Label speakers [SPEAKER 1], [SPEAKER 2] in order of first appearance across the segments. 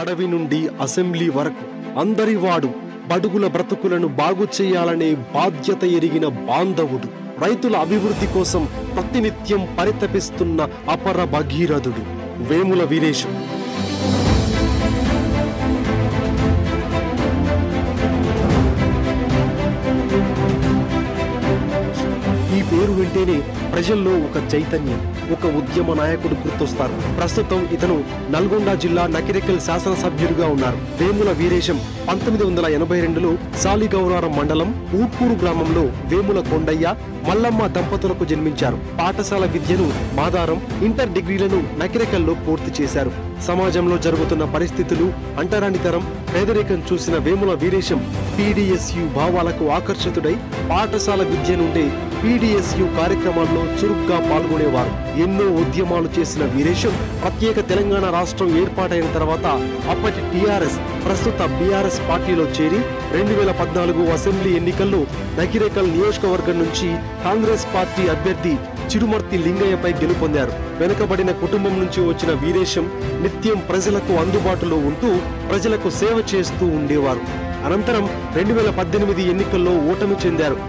[SPEAKER 1] అడవి నుండి అసెంబ్లీ వరకు అందరివాడు బడుగుల బ్రతుకులను బాగు చేయాలనే బాధ్యత ఎరిగిన బాంధవుడు, రైతుల అభివృద్ధి కోసం ప్రతినిత్యం పరితపిస్తున్న అపర భగీరథుడు వేముల వీరేశం. ఈ పేరు వింటేనే ప్రజల్లో ఒక చైతన్యం, ఒక ఉద్యమ నాయకుడు గుర్తొస్తారు. ప్రస్తుతం ఇతను నల్గొండ జిల్లా నకిరేకల్ శాసనసభ్యుడిగా ఉన్నారు. వేముల వీరేశం 1982లో సాలిగౌరారం మండలం ఊట్కూరు గ్రామంలో వేముల కొండయ్య, మల్లమ్మ దంపతులకు జన్మించారు. పాఠశాల విద్యను మాదారం, ఇంటర్ డిగ్రీలను నకిరేకల్లో పూర్తి చేశారు. సమాజంలో జరుగుతున్న పరిస్థితులు, అంటరానితరం, పేదరికం చూసిన వేముల వీరేశం పీడీఎస్యు భావాలకు ఆకర్షితుడై పాఠశాల విద్య నుండే పీడీఎస్యు కార్యక్రమాల్లో చురుగ్గా పాల్గొనేవారు. ఎన్నో ఉద్యమాలు చేసిన వీరేశం ప్రత్యేక తెలంగాణ రాష్ట్రం ఏర్పాటైన తర్వాత అప్పటి టీఆర్ఎస్, ప్రస్తుత బీఆర్ఎస్ పార్టీలో చేరి 2014 అసెంబ్లీ ఎన్నికల్లో నకిరేకల్ నియోజకవర్గం నుంచి కాంగ్రెస్ పార్టీ అభ్యర్థి చిరుమర్తి లింగయ్యపై గెలుపొందారు. వెనుకబడిన కుటుంబం నుంచి వచ్చిన వీరేశం నిత్యం ప్రజలకు అందుబాటులో ఉంటూ ప్రజలకు సేవ చేస్తూ ఉండేవారు. అనంతరం 2018 ఎన్నికల్లో ఓటమి చెందారు.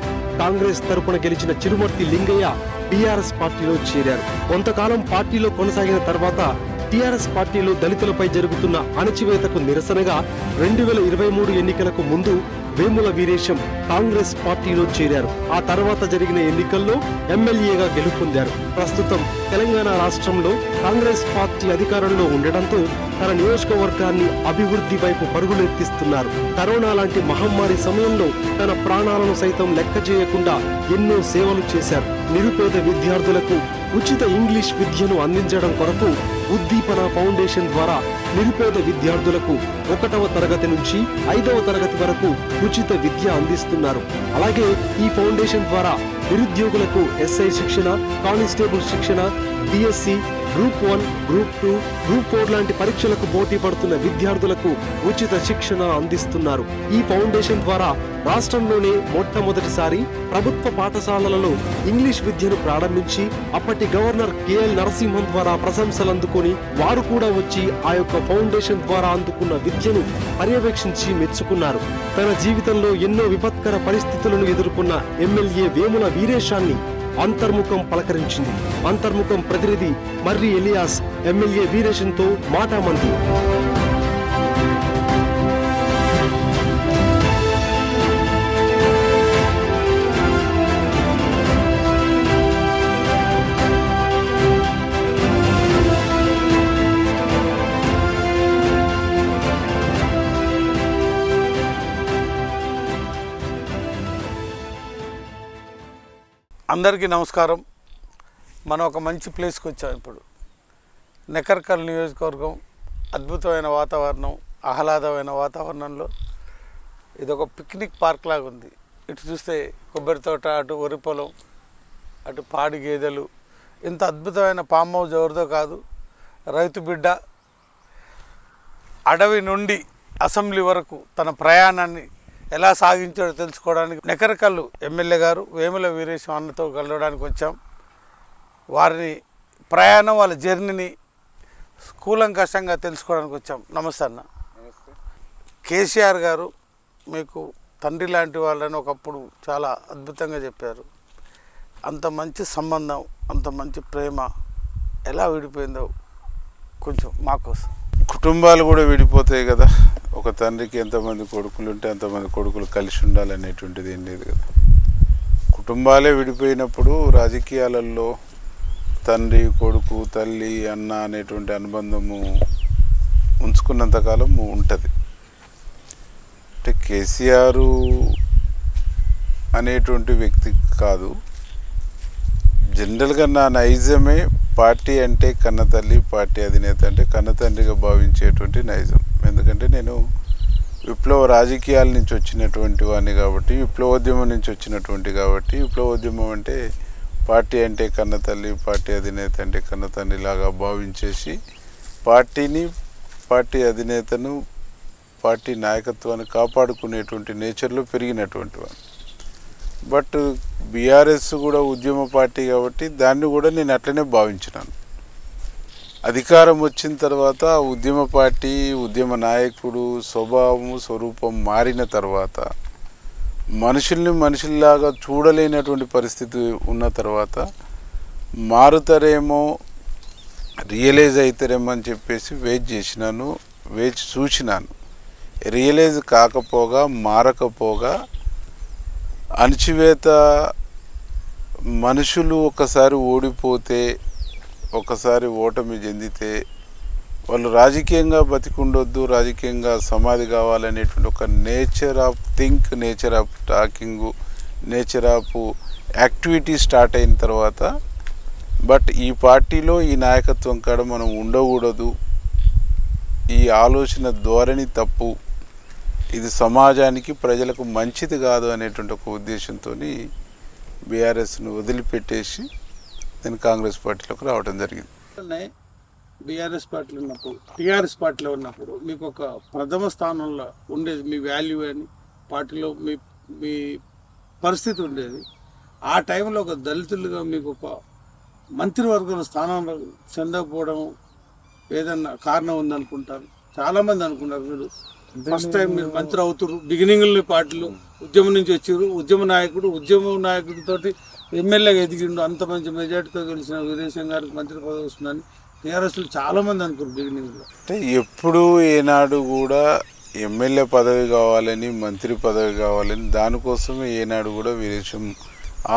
[SPEAKER 1] కాంగ్రెస్ తరపున గెలిచిన చిరుమర్తి లింగయ్య టీఆర్ఎస్ పార్టీలో చేరారు. కొంతకాలం పార్టీలో కొనసాగిన తర్వాత టీఆర్ఎస్ పార్టీలో దళితులపై జరుగుతున్న అణచివేతకు నిరసనగా 2023 ఎన్నికలకు ముందు వేముల వీరేశం కాంగ్రెస్ పార్టీలో చేరారు. ఆ తర్వాత జరిగిన ఎన్నికల్లో ఎమ్మెల్యేగా గెలుపొందారు. ప్రస్తుతం తెలంగాణ రాష్ట్రంలో కాంగ్రెస్ పార్టీ అధికారంలో ఉండడంతో తన నియోజకవర్గాన్ని అభివృద్ధి వైపు పరుగులెత్తిస్తున్నారు. కరోనా లాంటి మహమ్మారి సమయంలో తన ప్రాణాలను సైతం లెక్క చేయకుండా ఎన్నో సేవలు చేశారు. నిరుపేద విద్యార్థులకు ఉచిత ఇంగ్లీష్ విద్యను అందించడం కొరకు ఉద్దీపన ఫౌండేషన్ ద్వారా నిరుపేద విద్యార్థులకు 1వ తరగతి నుంచి 5వ తరగతి వరకు ఉచిత విద్య అందిస్తున్నారు. అలాగే ఈ ఫౌండేషన్ ద్వారా నిరుద్యోగులకు ఎస్ఐ శిక్షణ, కానిస్టేబుల్ శిక్షణ, డిఎస్సి, గ్రూప్ 1, గ్రూప్ 2, గ్రూప్ 4 లాంటి పరీక్షలకు పోటీ పడుతున్న విద్యార్థులకు ఉచిత శిక్షణ అందిస్తున్నారు. ఈ ఫౌండేషన్ ద్వారా రాష్ట్రంలోనే మొట్టమొదటిసారి ప్రభుత్వ పాఠశాలలలో ఇంగ్లీష్ విద్యను ప్రారంభించి అప్పటి గవర్నర్ కేఎల్ నరసింహన్ ద్వారా ప్రశంసలు అందుకొని వారు కూడా వచ్చి ఆ యొక్క ఫౌండేషన్ ద్వారా అందుకున్న విద్యను పర్యవేక్షించి మెచ్చుకున్నారు. తన జీవితంలో ఎన్నో విపత్కర పరిస్థితులను ఎదుర్కొన్న ఎమ్మెల్యే వేముల వీరేశాన్ని అంతర్ముఖం పలకరించింది. అంతర్ముఖం ప్రతినిధి మర్రి ఎలియాస్ ఎమ్మెల్యే వీరేశంతో మాటామంతి.
[SPEAKER 2] అందరికీ నమస్కారం. మనం ఒక మంచి ప్లేస్కి వచ్చాం. ఇప్పుడు నకిరేకల్ నియోజకవర్గం అద్భుతమైన వాతావరణం, ఆహ్లాదమైన వాతావరణంలో ఇది ఒక పిక్నిక్ పార్క్ లాగా ఉంది. ఇటు చూస్తే కొబ్బరి తోట, అటు వరి పొలం, అటు పాడి గేదెలు. ఇంత అద్భుతమైన ఫామ్ హౌస్ ఎవరిదో కాదు, రైతు బిడ్డ అడవి నుండి అసెంబ్లీ వరకు తన ప్రయాణాన్ని ఎలా సాగించాడో తెలుసుకోవడానికి నకిరేకల్ ఎమ్మెల్యే గారు వేముల వీరేశం అన్నతో కలవడానికి వచ్చాం. వారిని ప్రయాణం, వాళ్ళ జర్నీని కూలంకషంగా తెలుసుకోవడానికి వచ్చాం. నమస్తే అన్న. కేసీఆర్ గారు మీకు తండ్రి లాంటి వాళ్ళని ఒకప్పుడు చాలా అద్భుతంగా చెప్పారు. అంత మంచి సంబంధం, అంత మంచి ప్రేమ ఎలా విడిపోయిందో కొంచెం మాకోసం.
[SPEAKER 3] కుటుంబాలు కూడా విడిపోతాయి కదా. ఒక తండ్రికి ఎంతమంది కొడుకులు ఉంటే అంతమంది కొడుకులు కలిసి ఉండాలనేటువంటిది ఏం లేదు కదా. కుటుంబాలే విడిపోయినప్పుడు రాజకీయాలలో తండ్రి, కొడుకు, తల్లి, అన్న అనేటువంటి అనుబంధము ఉంచుకున్నంతకాలం ఉంటుంది. అంటే కేసీఆర్ అనేటువంటి వ్యక్తి కాదు, జనరల్గా నా నైజమే పార్టీ అంటే కన్నతల్లి, పార్టీ అధినేత అంటే కన్నతండ్రిగా భావించేటువంటి నైజం. ఎందుకంటే నేను విప్లవ రాజకీయాల నుంచి వచ్చినటువంటి వాడిని కాబట్టి, విప్లవోద్యమం నుంచి వచ్చినటువంటి కాబట్టి, విప్లవోద్యమం అంటే పార్టీ అంటే కన్నతల్లి, పార్టీ అధినేత అంటే కన్నతండ్రిలాగా భావించేసి పార్టీని, పార్టీ అధినేతను, పార్టీ నాయకత్వాన్ని కాపాడుకునేటువంటి నేచర్లో పెరిగినటువంటి వాడు. బట్ బీఆర్ఎస్ కూడా ఉద్యమ పార్టీ కాబట్టి దాన్ని కూడా నేను అట్లనే భావించినాను. అధికారం వచ్చిన తర్వాత ఉద్యమ పార్టీ ఉద్యమ నాయకుడు స్వభావము స్వరూపం మారిన తర్వాత మనుషుల్ని మనుషుల్లాగా చూడలేనటువంటి పరిస్థితి ఉన్న తర్వాత మారుతారేమో రియలైజ్ అవుతారేమో అని చెప్పేసి వెయిట్ చేసినాను, వేచి చూసినాను. రియలైజ్ కాకపోగా మారకపోగా అణచివేత మనుషులు ఒకసారి ఓడిపోతే ఒకసారి ఓటమి చెందితే వాళ్ళు రాజకీయంగా బతికుండొద్దు, రాజకీయంగా సమాధి కావాలనేటువంటి ఒక nature of think, nature of talking, nature of activity start అయిన తర్వాత బట్ ఈ పార్టీలో ఈ నాయకత్వం కాడ మనం ఉండకూడదు, ఈ ఆలోచన ధోరణి తప్పు, ఇది సమాజానికి ప్రజలకు మంచిది కాదు అనేటువంటి ఒక ఉద్దేశంతో బీఆర్ఎస్ను వదిలిపెట్టేసి నేను కాంగ్రెస్ పార్టీలోకి రావడం జరిగింది.
[SPEAKER 2] బీఆర్ఎస్ పార్టీలో ఉన్నప్పుడు టీఆర్ఎస్ పార్టీలో ఉన్నప్పుడు మీకు ఒక ప్రథమ స్థానంలో ఉండేది మీ వాల్యూ అని పార్టీలో మీ పరిస్థితి ఉండేది. ఆ టైంలో ఒక దళితులుగా మీకు ఒక మంత్రివర్గం స్థానంలో చెందకపోవడం ఏదన్నా కారణం ఉందనుకుంటారు. చాలామంది అనుకున్నారు మీరు ఫస్ట్ టైం మీరు మంత్రి అవుతారు, బిగినింగ్లో పార్టీలు ఉద్యమం నుంచి వచ్చారు, ఉద్యమ నాయకుడితో ఎమ్మెల్యేగా ఎదిగిండు, అంత మంచి మెజార్టీతో గెలిచిన వీరేశం గారికి మంత్రి పదవి వస్తుందని టీఆర్ఎస్లు చాలామంది అనుకున్నారు బిగినింగ్లో.
[SPEAKER 3] అంటే ఎప్పుడు ఏనాడు కూడా ఎమ్మెల్యే పదవి కావాలని, మంత్రి పదవి కావాలని దానికోసమే ఏనాడు కూడా వీరేశం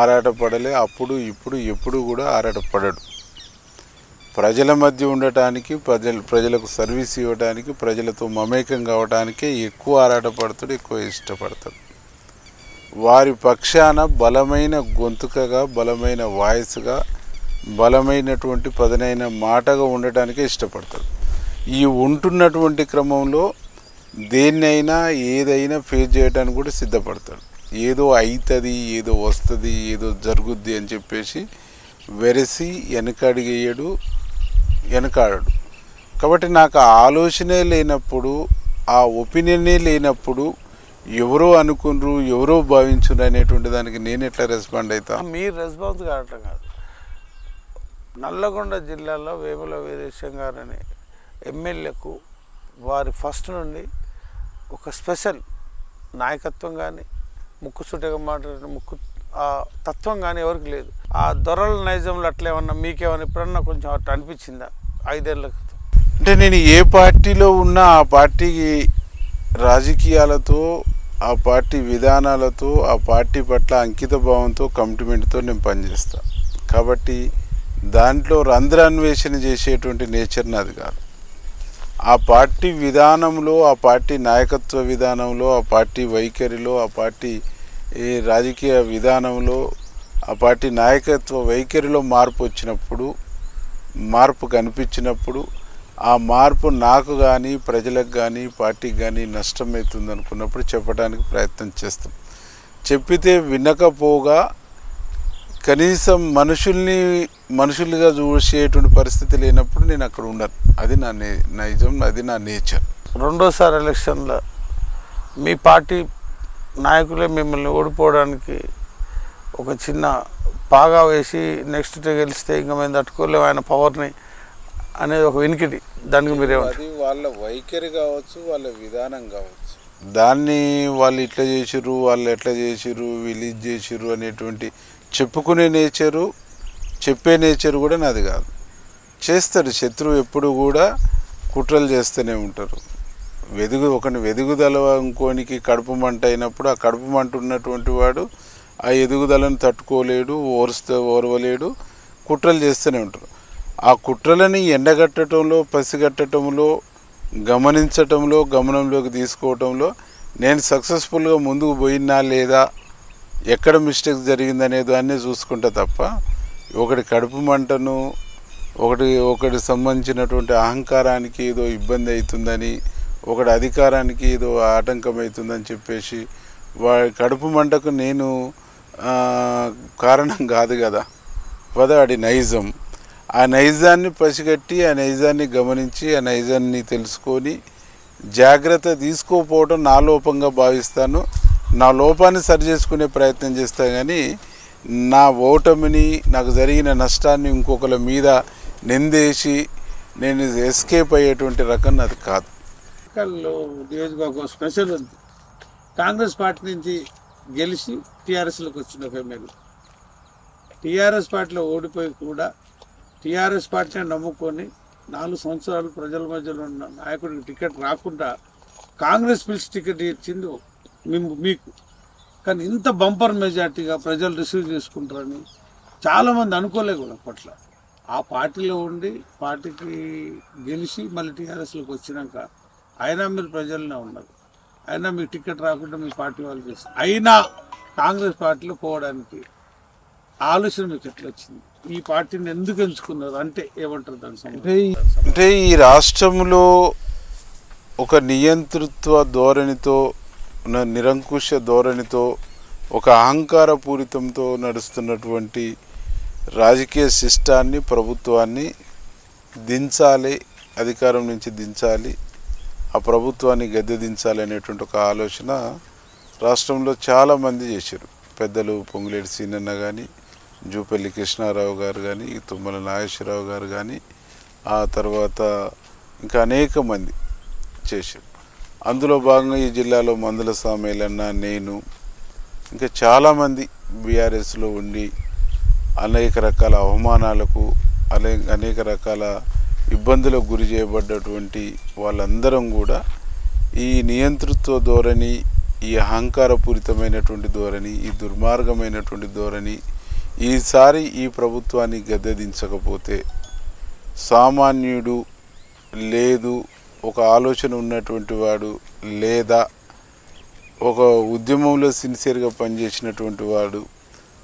[SPEAKER 3] ఆరాటపడలే. అప్పుడు ఇప్పుడు ఎప్పుడు కూడా ఆరాటపడడు. ప్రజల మధ్య ఉండటానికి, ప్రజలకు సర్వీస్ ఇవ్వడానికి, ప్రజలతో మమేకం కావడానికే ఎక్కువ ఆరాటపడతాడు, ఎక్కువ ఇష్టపడతాడు. వారి పక్షాన బలమైన గొంతుకగా, బలమైన వాయిస్గా, బలమైనటువంటి పదనైన మాటగా ఉండటానికే ఇష్టపడతాడు. ఈ ఉంటున్నటువంటి క్రమంలో దేన్నైనా ఏదైనా ఫేస్ చేయడానికి కూడా సిద్ధపడతాడు. ఏదో అవుతుంది, ఏదో వస్తుంది, ఏదో జరుగుద్ది అని చెప్పేసి వెరసి వెనకాడడు. కాబట్టి నాకు ఆ ఆలోచనే లేనప్పుడు, ఆ ఒపీనియనే లేనప్పుడు ఎవరో అనుకున్నారు, ఎవరో భావించున్నారు అనేటువంటి దానికి నేను ఎట్లా రెస్పాండ్ అవుతా?
[SPEAKER 2] మీరు రెస్పాన్స్ కావటం కాదు. నల్లగొండ జిల్లాలో వేముల వీరేశం గారు అనే ఎమ్మెల్యేకు వారి ఫస్ట్ నుండి ఒక స్పెషల్ నాయకత్వం కానీ, ముక్కుసూటిగా మాట్లాడిన ఆ తత్వం కానీ ఎవరికి లేదు. ఆ దొరల నైజంలో అట్లా ఏమన్నా మీకేమన్నా ఎప్పుడన్నా కొంచెం అట్లా అనిపించిందా 5 ఏళ్ళ క్రితం?
[SPEAKER 3] అంటే నేను ఏ పార్టీలో ఉన్నా ఆ పార్టీకి రాజకీయాలతో, ఆ పార్టీ విధానాలతో, ఆ పార్టీ పట్ల అంకిత భావంతో, కమిట్మెంట్తో నేను పనిచేస్తాను. కాబట్టి దాంట్లో రంధ్రాన్వేషణ చేసేటువంటి నేచర్ నాది కాదు. ఆ పార్టీ విధానంలో, ఆ పార్టీ నాయకత్వ విధానంలో, ఆ పార్టీ వైఖరిలో, ఆ పార్టీ రాజకీయ విధానంలో, ఆ పార్టీ నాయకత్వ వైఖరిలో మార్పు వచ్చినప్పుడు, మార్పు కనిపించినప్పుడు, ఆ మార్పు నాకు కానీ, ప్రజలకు కానీ, పార్టీకి కానీ నష్టమవుతుంది అనుకున్నప్పుడు చెప్పడానికి ప్రయత్నం చేస్తాం. చెప్పితే వినకపోగా కనీసం మనుషులుగా చూసేటువంటి పరిస్థితి లేనప్పుడు నేను అక్కడ ఉండను. అది నా నైజం, అది నా నేచర్.
[SPEAKER 2] రెండోసారి ఎలక్షన్లో మీ పార్టీ నాయకులే మిమ్మల్ని ఓడిపోవడానికి ఒక చిన్న పాగా వేసి నెక్స్ట్ డే గెలిస్తే ఇంకా మేము తట్టుకోలేము ఆయన పవర్ని అనేది ఒక వెనికిడి. దానికి మీరేమంటారు?
[SPEAKER 3] అది వాళ్ళ వైఖరి కావచ్చు, వాళ్ళ విధానం కావచ్చు. దాన్ని వాళ్ళు ఇట్లా చేసిర్రు, వాళ్ళు ఎట్లా చేసిర్రు, వీళ్ళు ఇది చేసిర్రు అనేటువంటి చెప్పుకునే నేచరు, చెప్పే నేచరు కూడా నాది కాదు. చేస్తాడు శత్రువు ఎప్పుడు కూడా కుట్రలు చేస్తూనే ఉంటారు. ఒకని వెదుగుదల ఇంకోనికి కడుపు మంట అయినప్పుడు ఆ కడుపు మంట ఉన్నటువంటి వాడు ఆ ఎదుగుదలను తట్టుకోలేడు, ఓర్వలేడు, కుట్రలు చేస్తూనే ఉంటారు. ఆ కుట్రలని ఎండగట్టడంలో, పసిగట్టడంలో, గమనించటంలో, గమనంలోకి తీసుకోవటంలో నేను సక్సెస్ఫుల్గా ముందుకు పోయినా లేదా, ఎక్కడ మిస్టేక్స్ జరిగిందనే దాన్ని చూసుకుంటా తప్ప ఒకటి కడుపు మంటను, ఒకటి సంబంధించినటువంటి అహంకారానికి ఏదో ఇబ్బంది అవుతుందని, ఒకటి అధికారానికి ఏదో ఆటంకం అవుతుందని చెప్పేసి వాడి కడుపు మంటకు నేను కారణం కాదు కదా. వాడి నైజం, ఆ నైజాన్ని పసిగట్టి, ఆ నైజాన్ని గమనించి, ఆ నైజాన్ని తెలుసుకొని జాగ్రత్త తీసుకోకపోవడం నా లోపంగా భావిస్తాను. నా లోపాన్ని సరిచేసుకునే ప్రయత్నం చేస్తాను. కానీ నా ఓటమిని, నాకు జరిగిన నష్టాన్ని ఇంకొకరి మీద నిందేసి నేను ఎస్కేప్ అయ్యేటువంటి రకం అది కాదు.
[SPEAKER 2] నియోజకవర్గం స్పెషల్ ఉంది. కాంగ్రెస్ పార్టీ నుంచి గెలిచి టీఆర్ఎస్లోకి వచ్చిన ఒక ఎమ్మెల్యే టీఆర్ఎస్ పార్టీలో ఓడిపోయి కూడా టీఆర్ఎస్ పార్టీని నమ్ముకొని 4 సంవత్సరాలు ప్రజల మధ్యలో ఉన్న నాయకుడికి టికెట్ రాకుండా కాంగ్రెస్ పిలిచి టికెట్ ఇచ్చింది మీకు. కానీ ఇంత బంపర్ మెజార్టీగా ప్రజలు రిసీవ్ చేసుకుంటారని చాలామంది అనుకోలే కూడా అప్పట్లో. ఆ పార్టీలో ఉండి పార్టీకి గెలిచి మళ్ళీ టీఆర్ఎస్లోకి వచ్చినాక అయినా మీరు ప్రజలనే ఉన్నారు, అయినా మీకు టికెట్ రాకుండా మీ పార్టీ వాళ్ళు చేస్తారు, అయినా కాంగ్రెస్ పార్టీలో పోవడానికి ఆలోచన మీకు ఎట్లా వచ్చింది? ఈ పార్టీని ఎందుకు ఎంచుకున్నారు అంటే ఏమంటారు దాని సంబంధించి?
[SPEAKER 3] అంటే ఈ రాష్ట్రంలో ఒక నియంతృత్వ ధోరణితో, నిరంకుశ ధోరణితో, ఒక అహంకారపూరితంతో నడుస్తున్నటువంటి రాజకీయ సిస్టాన్ని, ప్రభుత్వాన్ని దించాలి, అధికారం నుంచి దించాలి, ఆ ప్రభుత్వాన్ని గద్దె దించాలి అనేటువంటి ఒక ఆలోచన రాష్ట్రంలో చాలామంది చేశారు. పెద్దలు పొంగులేటి సీనన్న కానీ, జూపల్లి కృష్ణారావు గారు కానీ, తుమ్మల నాగేశ్వరరావు గారు కానీ, ఆ తర్వాత ఇంకా అనేక మంది చేశారు. అందులో భాగంగా ఈ జిల్లాలో మందుల సామేలన్న, నేను, ఇంకా చాలామంది బీఆర్ఎస్లో ఉండి అనేక రకాల అవమానాలకు, అనేక రకాల ఇబ్బందులకు గురి చేయబడ్డటువంటి వాళ్ళందరం కూడా ఈ నియంతృత్వ ధోరణి, ఈ అహంకారపూరితమైనటువంటి ధోరణి, ఈ దుర్మార్గమైనటువంటి ధోరణి, ఈసారి ఈ ప్రభుత్వాన్ని గద్దెదించకపోతే సామాన్యుడు లేదు, ఒక ఆలోచన ఉన్నటువంటి వాడు లేదా ఒక ఉద్యమంలో సిన్సియర్గా పనిచేసినటువంటి వాడు,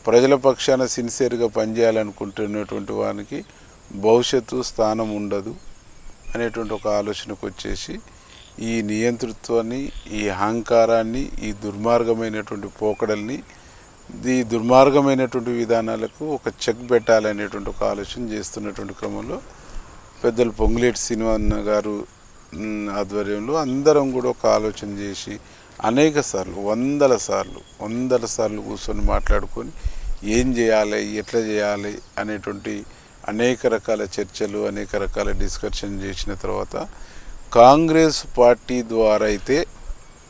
[SPEAKER 3] ప్రజల పక్షాన సిన్సియర్గా పనిచేయాలనుకుంటున్నటువంటి వానికి భవిష్యత్తు స్థానం ఉండదు అనేటువంటి ఒక ఆలోచనకు వచ్చేసి ఈ నియంతృత్వాన్ని, ఈ అహంకారాన్ని, ఈ దుర్మార్గమైనటువంటి పోకడల్ని, ఈ దుర్మార్గమైనటువంటి విధానాలకు ఒక చెక్ పెట్టాలనేటువంటి ఒక ఆలోచన చేస్తున్నటువంటి క్రమంలో పెద్దలు పొంగులేటి శ్రీనివాసన్న గారు ఆధ్వర్యంలో అందరం కూడా ఒక ఆలోచన చేసి అనేక సార్లు, వందల సార్లు కూర్చొని మాట్లాడుకొని ఏం చేయాలి, ఎట్లా చేయాలి అనేటువంటి అనేక రకాల చర్చలు, అనేక రకాల డిస్కషన్ చేసిన తర్వాత కాంగ్రెస్ పార్టీ ద్వారా అయితే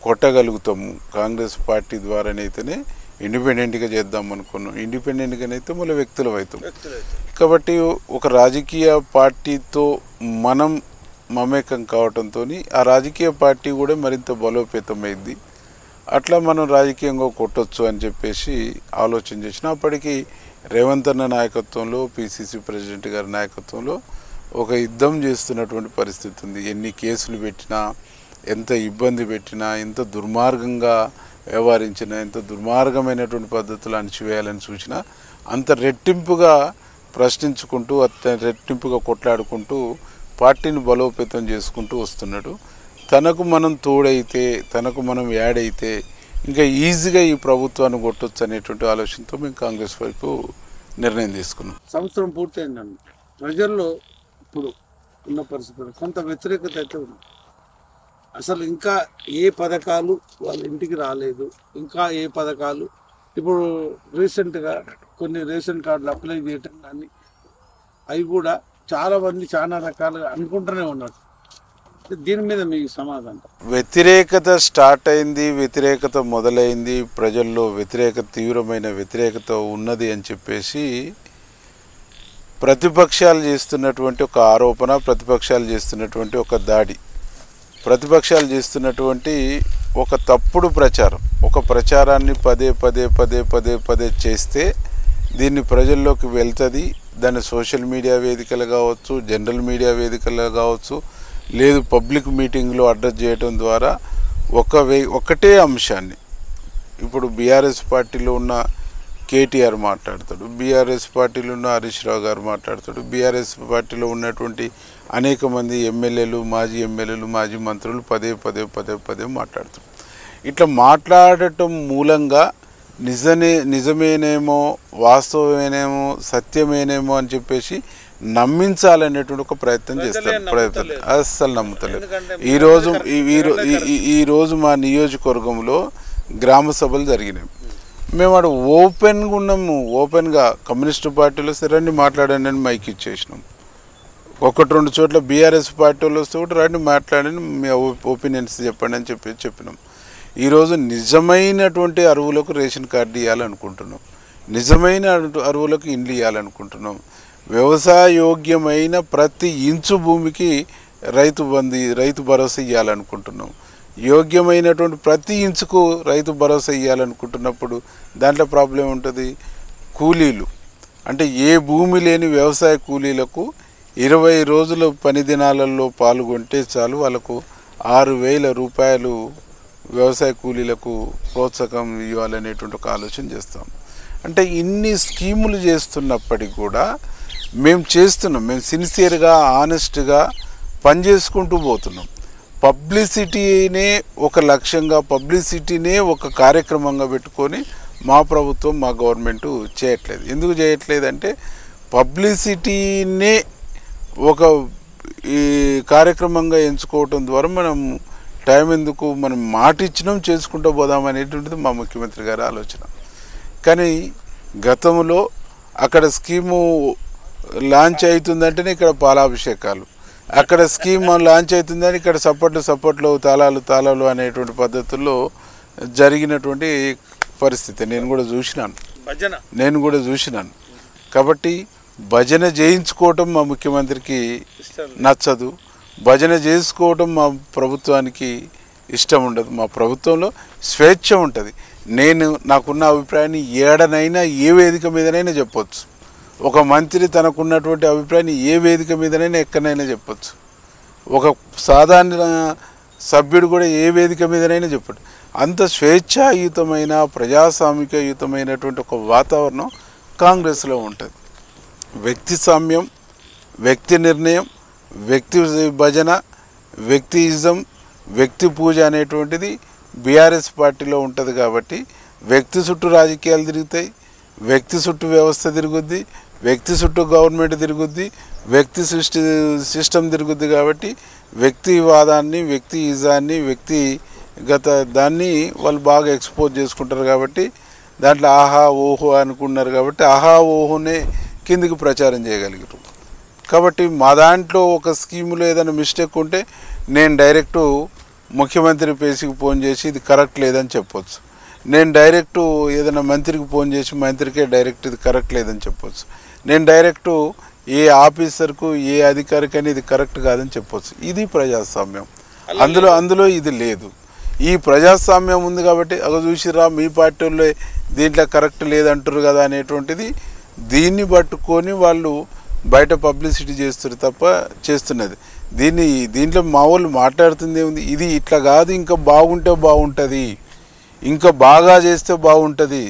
[SPEAKER 3] కొట్టగలుగుతాము, కాంగ్రెస్ పార్టీ ద్వారానైతేనే ఇండిపెండెంట్గా చేద్దాం అనుకున్నాం. ఇండిపెండెంట్గానైతే మళ్ళీ వ్యక్తులం అవుతాం. కాబట్టి ఒక రాజకీయ పార్టీతో మనం మమేకం కావడంతో ఆ రాజకీయ పార్టీ కూడా మరింత బలోపేతమైంది. అట్లా మనం రాజకీయంగా కొట్టొచ్చు అని చెప్పేసి ఆలోచన చేసిన. అప్పటికి రేవంత్ అన్న నాయకత్వంలో, పిసిసి ప్రెసిడెంట్ గారి నాయకత్వంలో ఒక యుద్ధం చేస్తున్నటువంటి పరిస్థితి ఉంది. ఎన్ని కేసులు పెట్టినా, ఎంత ఇబ్బంది పెట్టినా, ఎంత దుర్మార్గంగా వ్యవహరించినా, ఎంత దుర్మార్గమైనటువంటి పద్ధతులు అణచివేయాలని చూసినా అంత రెట్టింపుగా ప్రశ్నించుకుంటూ, రెట్టింపుగా కొట్లాడుకుంటూ పార్టీని బలోపేతం చేసుకుంటూ వస్తున్నాడు. తనకు మనం తోడైతే, తనకు మనం యాడ్ అయితే ఇంకా ఈజీగా ఈ ప్రభుత్వాన్ని కొట్టొచ్చు అనేటువంటి ఆలోచనతో మేము కాంగ్రెస్ వైపు నిర్ణయం తీసుకున్నాం.
[SPEAKER 2] సంవత్సరం పూర్తయిందండి. ప్రజల్లో ఇప్పుడు ఉన్న పరిస్థితులు కొంత వ్యతిరేకత అయితే ఉంది. అసలు ఇంకా ఏ పథకాలు వాళ్ళ ఇంటికి రాలేదు, ఇంకా ఏ పథకాలు ఇప్పుడు రీసెంట్గా కొన్ని రేషన్ కార్డులు అప్లై చేయటం కానీ అవి కూడా చాలామంది చాలా రకాలుగా అనుకుంటూనే ఉన్నారు. దీని మీద మీ సమాధానం?
[SPEAKER 3] వ్యతిరేకత స్టార్ట్ అయింది, వ్యతిరేకత మొదలైంది, ప్రజల్లో తీవ్రమైన వ్యతిరేకత ఉన్నది అని చెప్పేసి ప్రతిపక్షాలు చేస్తున్నటువంటి ఒక ఆరోపణ, ప్రతిపక్షాలు చేస్తున్నటువంటి ఒక దాడి, ప్రతిపక్షాలు చేస్తున్నటువంటి ఒక తప్పుడు ప్రచారం, ఒక ప్రచారాన్ని పదే చేస్తే దీన్ని ప్రజల్లోకి వెళ్తుంది. దాన్ని సోషల్ మీడియా వేదికలు కావచ్చు, జనరల్ మీడియా వేదికలు కావచ్చు, లేదు పబ్లిక్ మీటింగ్లో అడ్రస్ చేయడం ద్వారా ఒకటే అంశాన్ని, ఇప్పుడు బీఆర్ఎస్ పార్టీలో ఉన్న కేటీఆర్ మాట్లాడతాడు, బీఆర్ఎస్ పార్టీలో ఉన్న హరీష్ రావు గారు మాట్లాడతాడు, బీఆర్ఎస్ పార్టీలో ఉన్నటువంటి అనేక మంది ఎమ్మెల్యేలు, మాజీ ఎమ్మెల్యేలు, మాజీ మంత్రులు పదే మాట్లాడతారు. ఇట్లా మాట్లాడటం మూలంగా నిజమేనేమో, వాస్తవమేనేమో, సత్యమేనేమో అని చెప్పేసి నమ్మించాలనేటువంటి ఒక ప్రయత్నం చేస్తారు. అస్సలు నమ్ముతలేదు. ఈరోజు మా నియోజకవర్గంలో గ్రామ సభలు జరిగినాయి. మేము అక్కడ ఓపెన్గా ఉన్నాము, ఓపెన్గా కమ్యూనిస్టు పార్టీలో సరే మాట్లాడండి అని మైక్ ఇచ్చేసినాం. ఒకటి రెండు చోట్ల బీఆర్ఎస్ పార్టీ వాళ్ళు వస్తే కూడా రండి మాట్లాడండి, మీ ఒపీనియన్స్ చెప్పండి అని చెప్పినాం. ఈరోజు నిజమైనటువంటి అరువులకు రేషన్ కార్డు ఇవ్వాలనుకుంటున్నాం, నిజమైన అరువులకు ఇండ్లు ఇవ్వాలనుకుంటున్నాం. వ్యవసాయ యోగ్యమైన ప్రతి ఇంచు భూమికి రైతు భరోసా ఇవ్వాలనుకుంటున్నాం. యోగ్యమైనటువంటి ప్రతి ఇంచుకు రైతు భరోసా ఇవ్వాలనుకుంటున్నప్పుడు దాంట్లో ప్రాబ్లం ఉంటుంది. కూలీలు అంటే ఏ భూమి లేని వ్యవసాయ కూలీలకు 20 రోజుల పని దినాలలో పాల్గొంటే చాలు, వాళ్ళకు 6,000 రూపాయలు వ్యవసాయ కూలీలకు ప్రోత్సాహం ఇవ్వాలనేటువంటి ఒక ఆలోచన చేస్తాం. అంటే ఇన్ని స్కీములు చేస్తున్నప్పటికీ కూడా మేము సిన్సియర్గా ఆనెస్ట్గా పనిచేసుకుంటూ పోతున్నాం. పబ్లిసిటీనే ఒక లక్ష్యంగా, పబ్లిసిటీనే ఒక కార్యక్రమంగా పెట్టుకొని మా ప్రభుత్వం, మా గవర్నమెంట్ చేయట్లేదు. ఎందుకు చేయట్లేదంటే పబ్లిసిటీనే ఒక ఈ కార్యక్రమంగా ఎంచుకోవటం ద్వారా మనం టైం ఎందుకు, మనం మాట ఇచ్చినాం చేసుకుంటూ పోదాం అనేటువంటిది మా ముఖ్యమంత్రి గారి ఆలోచన. కానీ గతంలో అక్కడ స్కీము లాంచ్ అవుతుందంటేనే ఇక్కడ పాలాభిషేకాలు, అక్కడ స్కీమ్ లాంచ్ అవుతుందని ఇక్కడ సపోర్ట్లు తాళాలు అనేటువంటి పద్ధతుల్లో జరిగినటువంటి పరిస్థితి నేను కూడా చూసినాను. కాబట్టి భజన చేయించుకోవటం మా ముఖ్యమంత్రికి నచ్చదు, భజన చేసుకోవటం మా ప్రభుత్వానికి ఇష్టం ఉండదు. మా ప్రభుత్వంలో స్వేచ్ఛ ఉంటుంది. నాకున్న అభిప్రాయాన్ని ఏడనైనా ఏ వేదిక మీదనైనా చెప్పొచ్చు. ఒక మంత్రి తనకున్నటువంటి అభిప్రాయాన్ని ఏ వేదిక మీదనైనా ఎక్కడైనా చెప్పొచ్చు. ఒక సాధారణ సభ్యుడు కూడా ఏ వేదిక మీదనైనా చెప్పడు. అంత స్వేచ్ఛాయుతమైన ప్రజాస్వామికయుతమైనటువంటి ఒక వాతావరణం కాంగ్రెస్లో ఉంటుంది. వ్యక్తి సామ్యం, వ్యక్తి నిర్ణయం, వ్యక్తి భజన, వ్యక్తియిజం, వ్యక్తి పూజ అనేటువంటిది బీఆర్ఎస్ పార్టీలో ఉంటుంది. కాబట్టి వ్యక్తి చుట్టూ రాజకీయాలు తిరుగుతాయి, వ్యక్తి చుట్టూ వ్యవస్థ తిరుగుద్ది, వ్యక్తి చుట్టూ గవర్నమెంట్ తిరుగుద్ది, వ్యక్తి సిస్టమ్ తిరుగుద్ది. కాబట్టి వ్యక్తివాదాన్ని, వ్యక్తియిజాన్ని, వ్యక్తిగత దాన్ని వాళ్ళు బాగా ఎక్స్పోజ్ చేసుకుంటారు. కాబట్టి దాంట్లో ఆహా ఓహో అనుకున్నారు. కాబట్టి ఆహా ఓహోనే కిందికి ప్రచారం చేయగలిగారు. కాబట్టి మా దాంట్లో ఒక స్కీములో ఏదైనా మిస్టేక్ ఉంటే నేను డైరెక్టు ముఖ్యమంత్రి పేసికి ఫోన్ చేసి ఇది కరెక్ట్ లేదని చెప్పొచ్చు. నేను డైరెక్టు ఏదైనా మంత్రికి ఫోన్ చేసి మంత్రికే డైరెక్ట్ ఇది కరెక్ట్ లేదని చెప్పొచ్చు. నేను డైరెక్టు ఏ ఆఫీసర్కు, ఏ అధికారికైనా ఇది కరెక్ట్ కాదని చెప్పొచ్చు. ఇది ప్రజాస్వామ్యం. అందులో ఇది లేదు. ఈ ప్రజాస్వామ్యం ఉంది కాబట్టి చూసిరా మీ పార్టీ వాళ్ళు దీంట్లో కరెక్ట్ లేదంటారు కదా అనేటువంటిది దీన్ని పట్టుకొని వాళ్ళు బయట పబ్లిసిటీ చేస్తారు తప్ప చేస్తున్నది. దీంట్లో మా వాళ్ళు మాట్లాడుతుంది ఏముంది, ఇది ఇట్లా కాదు, ఇంకా బాగుంటే బాగుంటుంది, ఇంకా బాగా చేస్తే బాగుంటుంది,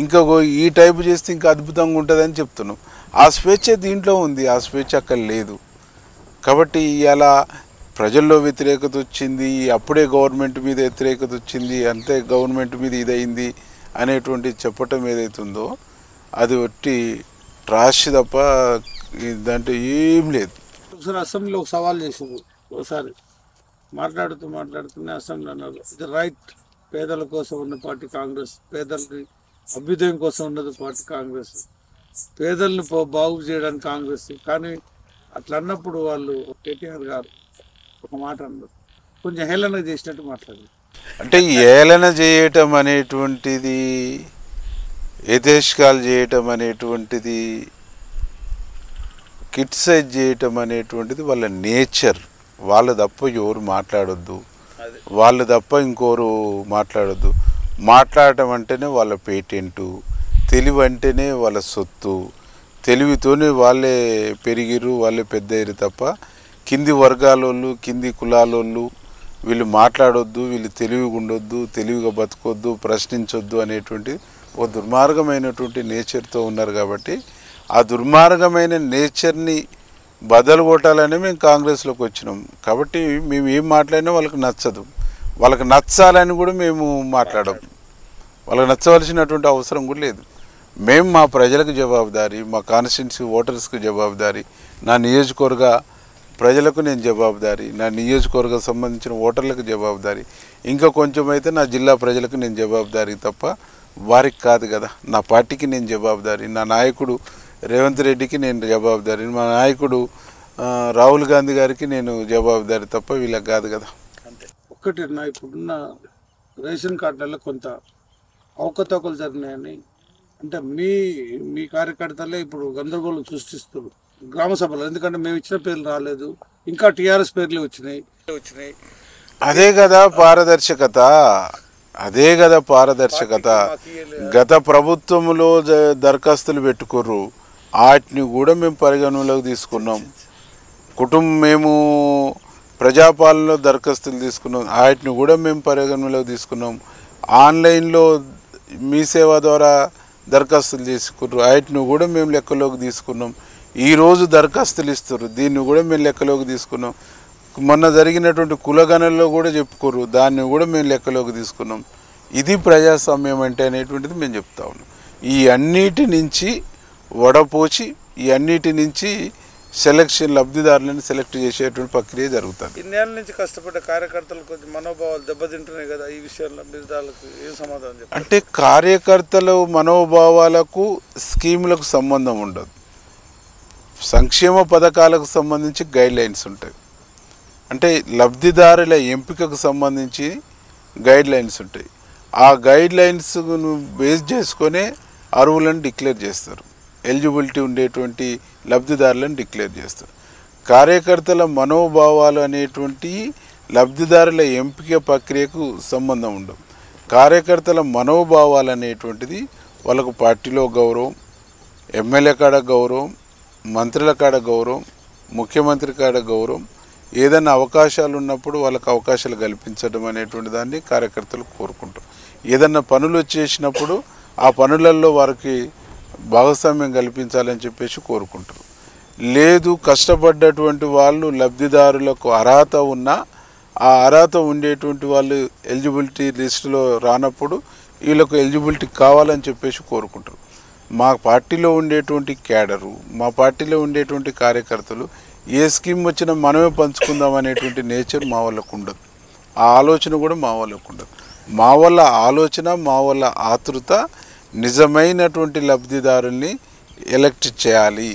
[SPEAKER 3] ఇంకా ఈ టైపు చేస్తే ఇంకా అద్భుతంగా ఉంటుంది అని చెప్తున్నాం. ఆ స్వేచ్ఛ దీంట్లో ఉంది, ఆ స్వేచ్ఛ అక్కడ లేదు. కాబట్టి ఇలా ప్రజల్లో వ్యతిరేకత వచ్చింది, అప్పుడే గవర్నమెంట్ మీద వ్యతిరేకత వచ్చింది, అంతే గవర్నమెంట్ మీద ఇదైంది అనేటువంటి చెప్పటం ఏదైతుందో అది ఒట్టి ట్రాష్ తప్ప దాంట్లో ఏం లేదు.
[SPEAKER 2] ఒకసారి అసెంబ్లీలో ఒక సవాల్ చేసింది. ఒకసారి మాట్లాడుతూనే అసెంబ్లీ అన్నారు, ఇది రైట్, పేదల కోసం ఉన్న పార్టీ కాంగ్రెస్, పేదలకి అభ్యుదయం కోసం ఉన్నది పార్టీ కాంగ్రెస్, పేదల్ని బాగు చేయడానికి కాంగ్రెస్. కానీ అట్లా అన్నప్పుడు వాళ్ళు కేటీఆర్ గారు ఒక మాట అన్నారు, కొంచెం హేళన చేసినట్టు మాట్లాడారు.
[SPEAKER 3] అంటే ఏళన చేయటం అనేటువంటిది, యథేష్కాలు చేయటం అనేటువంటిది, క్రిటిసైజ్ చేయటం అనేటువంటిది వాళ్ళ నేచర్. వాళ్ళు తప్ప ఎవరు మాట్లాడొద్దు, వాళ్ళు తప్ప ఇంకోరు మాట్లాడొద్దు. మాట్లాడటం అంటేనే వాళ్ళ పేటెంటు, తెలివి అంటేనే వాళ్ళ సొత్తు, తెలివితోనే వాళ్ళే పెరిగిరు, వాళ్ళే పెద్దయ్యారు తప్ప కింది వర్గాలోళ్ళు, కింది కులాలోళ్ళు వీళ్ళు మాట్లాడొద్దు, వీళ్ళు తెలివిగా ఉండొద్దు, తెలివిగా బతకొద్దు, ప్రశ్నించొద్దు అనేటువంటి ఒక దుర్మార్గమైనటువంటి నేచర్తో ఉన్నారు. కాబట్టి ఆ దుర్మార్గమైన నేచర్ని బదలు కొట్టాలని మేము కాంగ్రెస్లోకి వచ్చినాం. కాబట్టి మేము ఏం మాట్లాడినా వాళ్ళకి నచ్చదు, వాళ్ళకి నచ్చాలని కూడా మేము మాట్లాడము, వాళ్ళకి నచ్చవలసినటువంటి అవసరం కూడా లేదు. మేము మా ప్రజలకు జవాబుదారీ, మా కాన్స్టిట్యున్సీ ఓటర్స్కి జవాబుదారీ, నా నియోజకవర్గ ప్రజలకు నేను జవాబుదారీ, నా నియోజకవర్గం సంబంధించిన ఓటర్లకు జవాబుదారీ, ఇంకా కొంచెం అయితే నా జిల్లా ప్రజలకు నేను జవాబుదారీ తప్ప వారికి కాదు కదా. నా పార్టీకి నేను జవాబుదారీ, నా నాయకుడు రేవంత్ రెడ్డికి నేను జవాబుదారీ, మా నాయకుడు రాహుల్ గాంధీ గారికి నేను జవాబుదారి తప్ప వీళ్ళకి కాదు కదా.
[SPEAKER 2] అంతే.
[SPEAKER 4] ఒక్కటి నా ఇప్పుడున్న రేషన్ కార్డులలో కొంత అవకతవకలు జరిగినాయని అంటే మీ కార్యకర్తలే ఇప్పుడు గందరగోళం సృష్టిస్తారు గ్రామ సభలో. ఎందుకంటే మేము ఇచ్చిన పేర్లు రాలేదు, ఇంకా టీఆర్ఎస్ పేర్లు వచ్చినాయి.
[SPEAKER 3] అదే కదా పారదర్శకత, అదే కదా పారదర్శకత. గత ప్రభుత్వంలో దరఖాస్తులు పెట్టుకోర్రు, వాటిని కూడా మేము పరిగణనలోకి తీసుకున్నాం. మేము ప్రజాపాలనలో దరఖాస్తులు తీసుకున్నాం, వాటిని కూడా మేము పరిగణనలోకి తీసుకున్నాం. ఆన్లైన్లో మీ సేవ ద్వారా దరఖాస్తులు తీసుకున్నారు, వాటిని కూడా మేము లెక్కలోకి తీసుకున్నాం. ఈరోజు దరఖాస్తులు ఇస్తారు, దీన్ని కూడా మేము లెక్కలోకి తీసుకున్నాం. మొన్న జరిగినటువంటి కులగణనలో కూడా చెప్పుకోరు, దాన్ని కూడా మేము లెక్కలోకి తీసుకున్నాం. ఇది ప్రజాస్వామ్యం అంటే అనేటువంటిది మేము చెప్తా ఉన్నాం. ఈ అన్నిటి నుంచి వడపోచి ఈ అన్నిటి నుంచి సెలక్షన్ లబ్ధిదారులను సెలెక్ట్ చేసేటువంటి ప్రక్రియ జరుగుతుంది.
[SPEAKER 2] ఇన్నేళ్ళ నుంచి కష్టపడ్డ కార్యకర్తలు కొంచెం మనోభావాలు దెబ్బతింటున్నాయి కదా, ఈ విషయంలో మీరు దానికి ఏం సమాధానం చెప్పారు?
[SPEAKER 3] అంటే కార్యకర్తల మనోభావాలకు స్కీములకు సంబంధం ఉండదు. సంక్షేమ పథకాలకు సంబంధించి గైడ్ లైన్స్ ఉంటాయి. అంటే లబ్ధిదారుల ఎంపికకు సంబంధించి గైడ్ లైన్స్ ఉంటాయి. ఆ గైడ్ లైన్స్ను బేస్ చేసుకొనే అర్హులను డిక్లేర్ చేస్తారు, ఎలిజిబిలిటీ ఉండేటువంటి లబ్ధిదారులను డిక్లేర్ చేస్తారు. కార్యకర్తల మనోభావాలు అనేటువంటి లబ్ధిదారుల ఎంపిక ప్రక్రియకు సంబంధం ఉండవు. కార్యకర్తల మనోభావాలు అనేటువంటిది వాళ్ళకు పార్టీలో గౌరవం, ఎమ్మెల్యే కాడ గౌరవం, మంత్రుల కాడ గౌరవం, ముఖ్యమంత్రి కాడ గౌరవం, ఏదైనా అవకాశాలు ఉన్నప్పుడు వాళ్ళకు అవకాశాలు కల్పించడం అనేటువంటి దాన్ని కార్యకర్తలు కోరుకుంటారు. ఏదన్నా పనులు చేసినప్పుడు ఆ పనులలో వారికి భాగస్వామ్యం కల్పించాలని చెప్పేసి కోరుకుంటారు. లేదు కష్టపడ్డటువంటి వాళ్ళు లబ్ధిదారులకు అర్హత ఉన్నా ఆ అర్హత ఉండేటువంటి వాళ్ళు ఎలిజిబిలిటీ లిస్టులో రానప్పుడు వీళ్ళకు ఎలిజిబిలిటీ కావాలని చెప్పేసి కోరుకుంటారు. మా పార్టీలో ఉండేటువంటి క్యాడరు, మా పార్టీలో ఉండేటువంటి కార్యకర్తలు ఏ స్కీమ్ వచ్చినా మనమే పంచుకుందాం అనేటువంటి నేచర్ మా వాళ్ళకు ఉండదు. ఆ ఆలోచన కూడా మా వాళ్ళకు ఉండదు. మా వాళ్ళ ఆలోచన, మా వాళ్ళ ఆతృత నిజమైనటువంటి లబ్ధిదారుల్ని ఎలక్ట్ చేయాలి.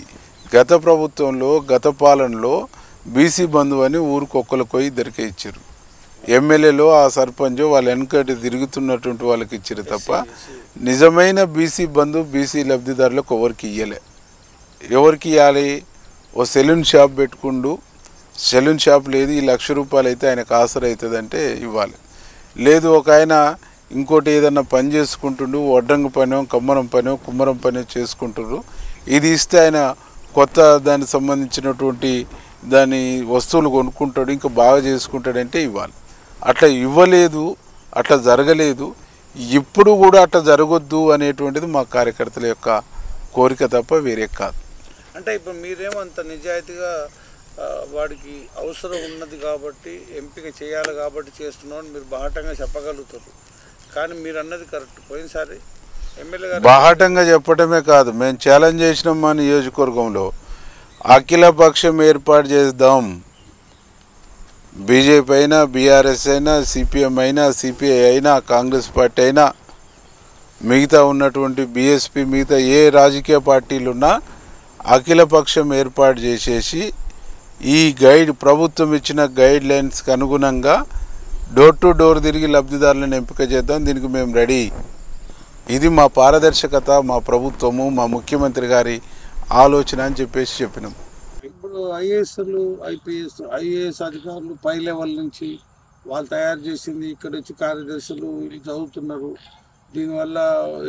[SPEAKER 3] గత ప్రభుత్వంలో గత పాలనలో బీసీ బంధు అని ఊరికొక్కరికి పోయి ఇద్దరికే ఇచ్చారు. ఎమ్మెల్యేలో ఆ సర్పంచ్ వాళ్ళ వెనకటి తిరుగుతున్నటువంటి వాళ్ళకి ఇచ్చారు తప్ప నిజమైన బీసీ బంధు బీసీ లబ్ధిదారులకు ఎవరికి ఇవ్వలే. ఎవరికి ఇవ్వాలి? ఓ సెలూన్ షాప్ పెట్టుకుండు, సెలూన్ షాప్ లేదు, ఈ ₹1,00,000 అయితే ఆయనకు ఆసర అవుతుందంటే ఇవ్వాలి. లేదు ఒక ఆయన ఇంకోటి ఏదన్నా పని చేసుకుంటుండు, వడ్రంగి పనో కమ్మరం పనో కుమ్మరం పనో చేసుకుంటున్నారు, ఇది ఇస్తే ఆయన కొత్త దానికి సంబంధించినటువంటి దాని వస్తువులు కొనుక్కుంటాడు, ఇంకా బాగా చేసుకుంటాడంటే ఇవ్వాలి. అట్లా ఇవ్వలేదు, అట్లా జరగలేదు, ఇప్పుడు కూడా అట్లా జరగొద్దు అనేటువంటిది మా కార్యకర్తల యొక్క కోరిక తప్ప వేరే కాదు.
[SPEAKER 2] అంటే ఇప్పుడు మీరేమంత నిజాయితీగా వాడికి అవసరం ఉన్నది కాబట్టి ఎంపిక చేయాలి కాబట్టి చేస్తున్నామని మీరు బాహటంగా చెప్పగలుగుతారు. కానీ మీరు అన్నది కరెక్ట్. పోయినసారి ఎమ్మెల్యే గారు
[SPEAKER 3] బాహటంగా చెప్పడమే కాదు, మేము ఛాలెంజ్ చేసినాం మా నియోజకవర్గంలో అఖిలపక్షం ఏర్పాటు చేద్దాం. బీజేపీ అయినా, బీఆర్ఎస్ అయినా, సిపిఎం అయినా, సిపిఐ అయినా, కాంగ్రెస్ పార్టీ అయినా, మిగతా ఉన్నటువంటి బీఎస్పీ, మిగతా ఏ రాజకీయ పార్టీలున్నా అఖిలపక్షం ఏర్పాటు చేసేసి ఈ ప్రభుత్వం ఇచ్చిన గైడ్ లైన్స్కి అనుగుణంగా డోర్ టు డోర్ తిరిగి లబ్ధిదారులను ఎంపిక చేద్దాం, దీనికి మేము రెడీ. ఇది మా పారదర్శకత, మా ప్రభుత్వము, మా ముఖ్యమంత్రి గారి ఆలోచన అని చెప్పేసి చెప్పినాం.
[SPEAKER 4] ఇప్పుడు ఐఏఎస్ అధికారులు పై లెవెల్ నుంచి వాళ్ళు తయారు చేసింది ఇక్కడ వచ్చి కార్యదర్శులు వీళ్ళు చదువుతున్నారు. దీనివల్ల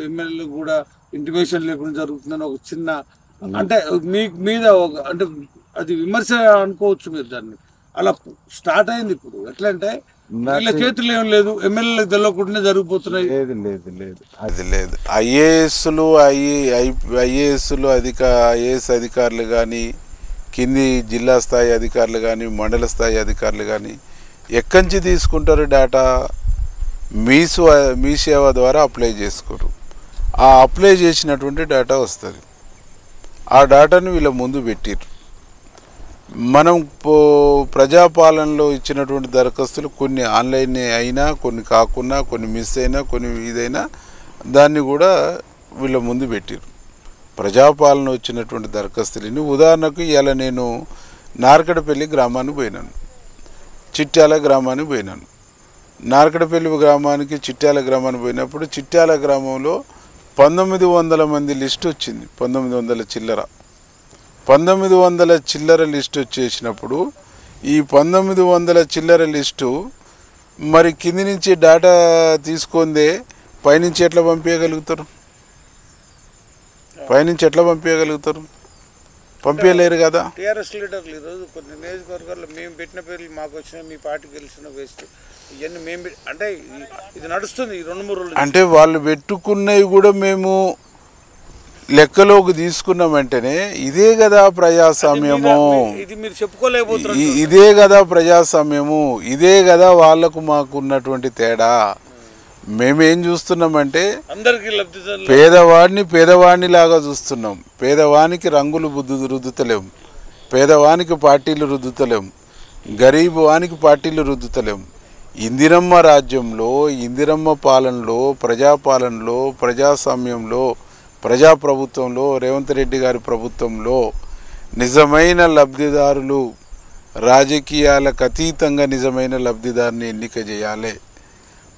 [SPEAKER 4] ఎమ్మెల్యేలు కూడా ఇంటిమేషన్ లేకుండా జరుగుతుందని ఒక చిన్న అంటే మీద అంటే అది విమర్శ అనుకోవచ్చు మీరు దాన్ని. అలా స్టార్ట్ అయింది. ఇప్పుడు ఎట్లా అంటే వీళ్ళ చేతులు ఏం లేదు, ఎమ్మెల్యేలకు తెలియకుండా జరిగిపోతున్నాయి.
[SPEAKER 3] అది లేదు. ఐఏఎస్లు ఐఏఎస్ అధికారులు కానీ, కింది జిల్లా స్థాయి అధికారులు కానీ, మండల స్థాయి అధికారులు కానీ ఎక్కడి నుంచి తీసుకుంటారు డేటా? మీ సేవ ద్వారా అప్లై చేసుకోరు. ఆ అప్లై చేసినటువంటి డేటా వస్తుంది. ఆ డేటాను వీళ్ళ ముందు పెట్టిర్రు. మనం ప్రజాపాలనలో ఇచ్చినటువంటి దరఖాస్తులు కొన్ని ఆన్లైన్ అయినా, కొన్ని కాకున్నా, కొన్ని మిస్ అయినా, కొన్ని ఇదైనా దాన్ని కూడా వీళ్ళ ముందు పెట్టిర్రు. ప్రజాపాలన వచ్చినటువంటి దరఖాస్తులని ఉదాహరణకు ఇలా నేను నార్కడపల్లి గ్రామానికి పోయినాను, చిట్యాల గ్రామానికి పోయినాను. నార్కడపల్లి గ్రామానికి చిట్యాల గ్రామానికి పోయినప్పుడు చిట్యాల గ్రామంలో 1900 మంది లిస్టు వచ్చింది. 1900 చిల్లర 1900 చిల్లర లిస్టు వచ్చేసినప్పుడు ఈ 1900 చిల్లర లిస్టు మరి కింది నుంచి డేటా తీసుకుందే పైనుంచి ఎట్లా పంపించగలుగుతారు? పైనుంచి ఎట్లా పంపించగలుగుతారు? పంపించలేరు కదా.
[SPEAKER 2] టీఆర్ఎస్ లీడర్లు ఈరోజు కొన్ని నియోజకవర్గాల్లో మేము పెట్టిన పేర్లు మాకు వచ్చిన మీ పార్టీ గెలిచిన వేస్ట్ ఇవన్నీ మేము అంటే ఇది నడుస్తుంది ఈ 2-3 రోజులు.
[SPEAKER 3] అంటే వాళ్ళు పెట్టుకున్నవి కూడా మేము లెక్కలోకి తీసుకున్న వెంటనే ఇదే కదా ప్రజాస్వామ్యము,
[SPEAKER 2] ఇది మీరు చెప్పుకోలేకపోతున్నారు.
[SPEAKER 3] ఇదే కదా ప్రజాస్వామ్యము, ఇదే కదా వాళ్ళకు మాకు ఉన్నటువంటి తేడా. మేమేం చూస్తున్నామంటే
[SPEAKER 2] అందరికీ లబ్ధిదారులు
[SPEAKER 3] పేదవాడిని లాగా చూస్తున్నాం. పేదవానికి రంగులు రుద్దుతలేం, పేదవానికి పార్టీలు రుద్దుతలేం, గరీబు వానికి పార్టీలు రుద్దుతలేం. ఇందిరమ్మ రాజ్యంలో, ఇందిరమ్మ పాలనలో, ప్రజాపాలనలో, ప్రజాస్వామ్యంలో, ప్రజాప్రభుత్వంలో, రేవంత్ రెడ్డి గారి ప్రభుత్వంలో నిజమైన లబ్ధిదారులు, రాజకీయాలకు అతీతంగా నిజమైన లబ్ధిదారుని ఎన్నిక చేయాలి.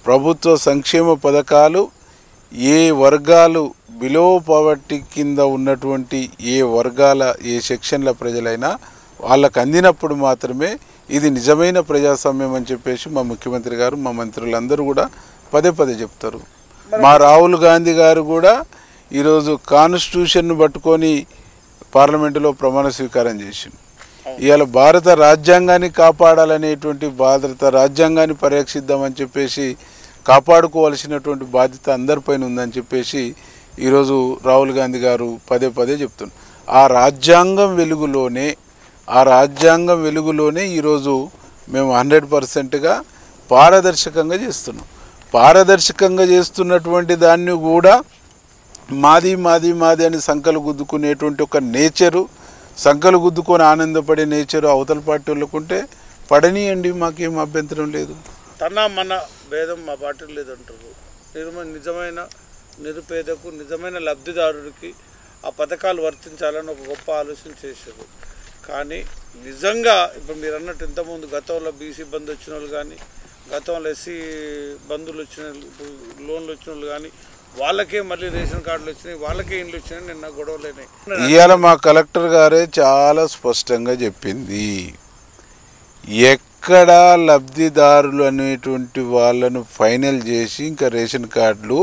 [SPEAKER 3] ప్రభుత్వ సంక్షేమ పథకాలు ఏ వర్గాలు బిలో పావర్టీ కింద ఉన్నటువంటి ఏ వర్గాల ఏ సెక్షన్ల ప్రజలైనా వాళ్ళకు అందినప్పుడు మాత్రమే ఇది నిజమైన ప్రజాస్వామ్యం అని చెప్పేసి మా ముఖ్యమంత్రి గారు, మా మంత్రులందరూ కూడా పదే చెప్తారు. మా రాహుల్ గాంధీ గారు కూడా ఈరోజు కాన్స్టిట్యూషన్ను పట్టుకొని పార్లమెంటులో ప్రమాణ స్వీకారం చేసింది. ఇవాళ భారత రాజ్యాంగాన్ని కాపాడాలనేటువంటి, భారత రాజ్యాంగాన్ని పరిరక్షిద్దామని చెప్పేసి కాపాడుకోవాల్సినటువంటి బాధ్యత అందరిపైన ఉందని చెప్పేసి ఈరోజు రాహుల్ గాంధీ గారు పదే చెప్తున్నారు. ఆ రాజ్యాంగం వెలుగులోనే ఈరోజు మేము 100%గా పారదర్శకంగా చేస్తున్నాం. పారదర్శకంగా చేస్తున్నటువంటి దాన్ని కూడా మాది అని సంకలు గుద్దుకునేటువంటి ఒక నేచరు, సంకలు గుద్దుకొని ఆనందపడే నేచరు అవతల పార్టీ వాళ్ళకుంటే పడనీయండి, మాకేం అభ్యంతరం లేదు.
[SPEAKER 2] తన మన భేదం మా పార్టీ లేదంటారు. నిజమైన నిరుపేదకు, నిజమైన లబ్ధిదారుడికి ఆ పథకాలు వర్తించాలని ఒక గొప్ప ఆలోచన చేశారు. కానీ నిజంగా ఇప్పుడు మీరు అన్నట్టు ఇంతకుముందు గతంలో బీసీ బంధు వచ్చిన వాళ్ళు కానీ, గతంలో ఎస్సీ బంధువులు వచ్చిన లోన్లు వచ్చిన వాళ్ళు కానీ వాళ్ళకే మళ్ళీ రేషన్ కార్డులు వచ్చినాయి, వాళ్ళకే ఇండ్లు వచ్చినాయి. నిన్న గొడవలేనాయి.
[SPEAKER 3] ఇవాళ మా కలెక్టర్ గారే చాలా స్పష్టంగా చెప్పింది, ఎక్కడ లబ్ధిదారులు అనేటువంటి వాళ్ళను ఫైనల్ చేసి ఇంకా రేషన్ కార్డులు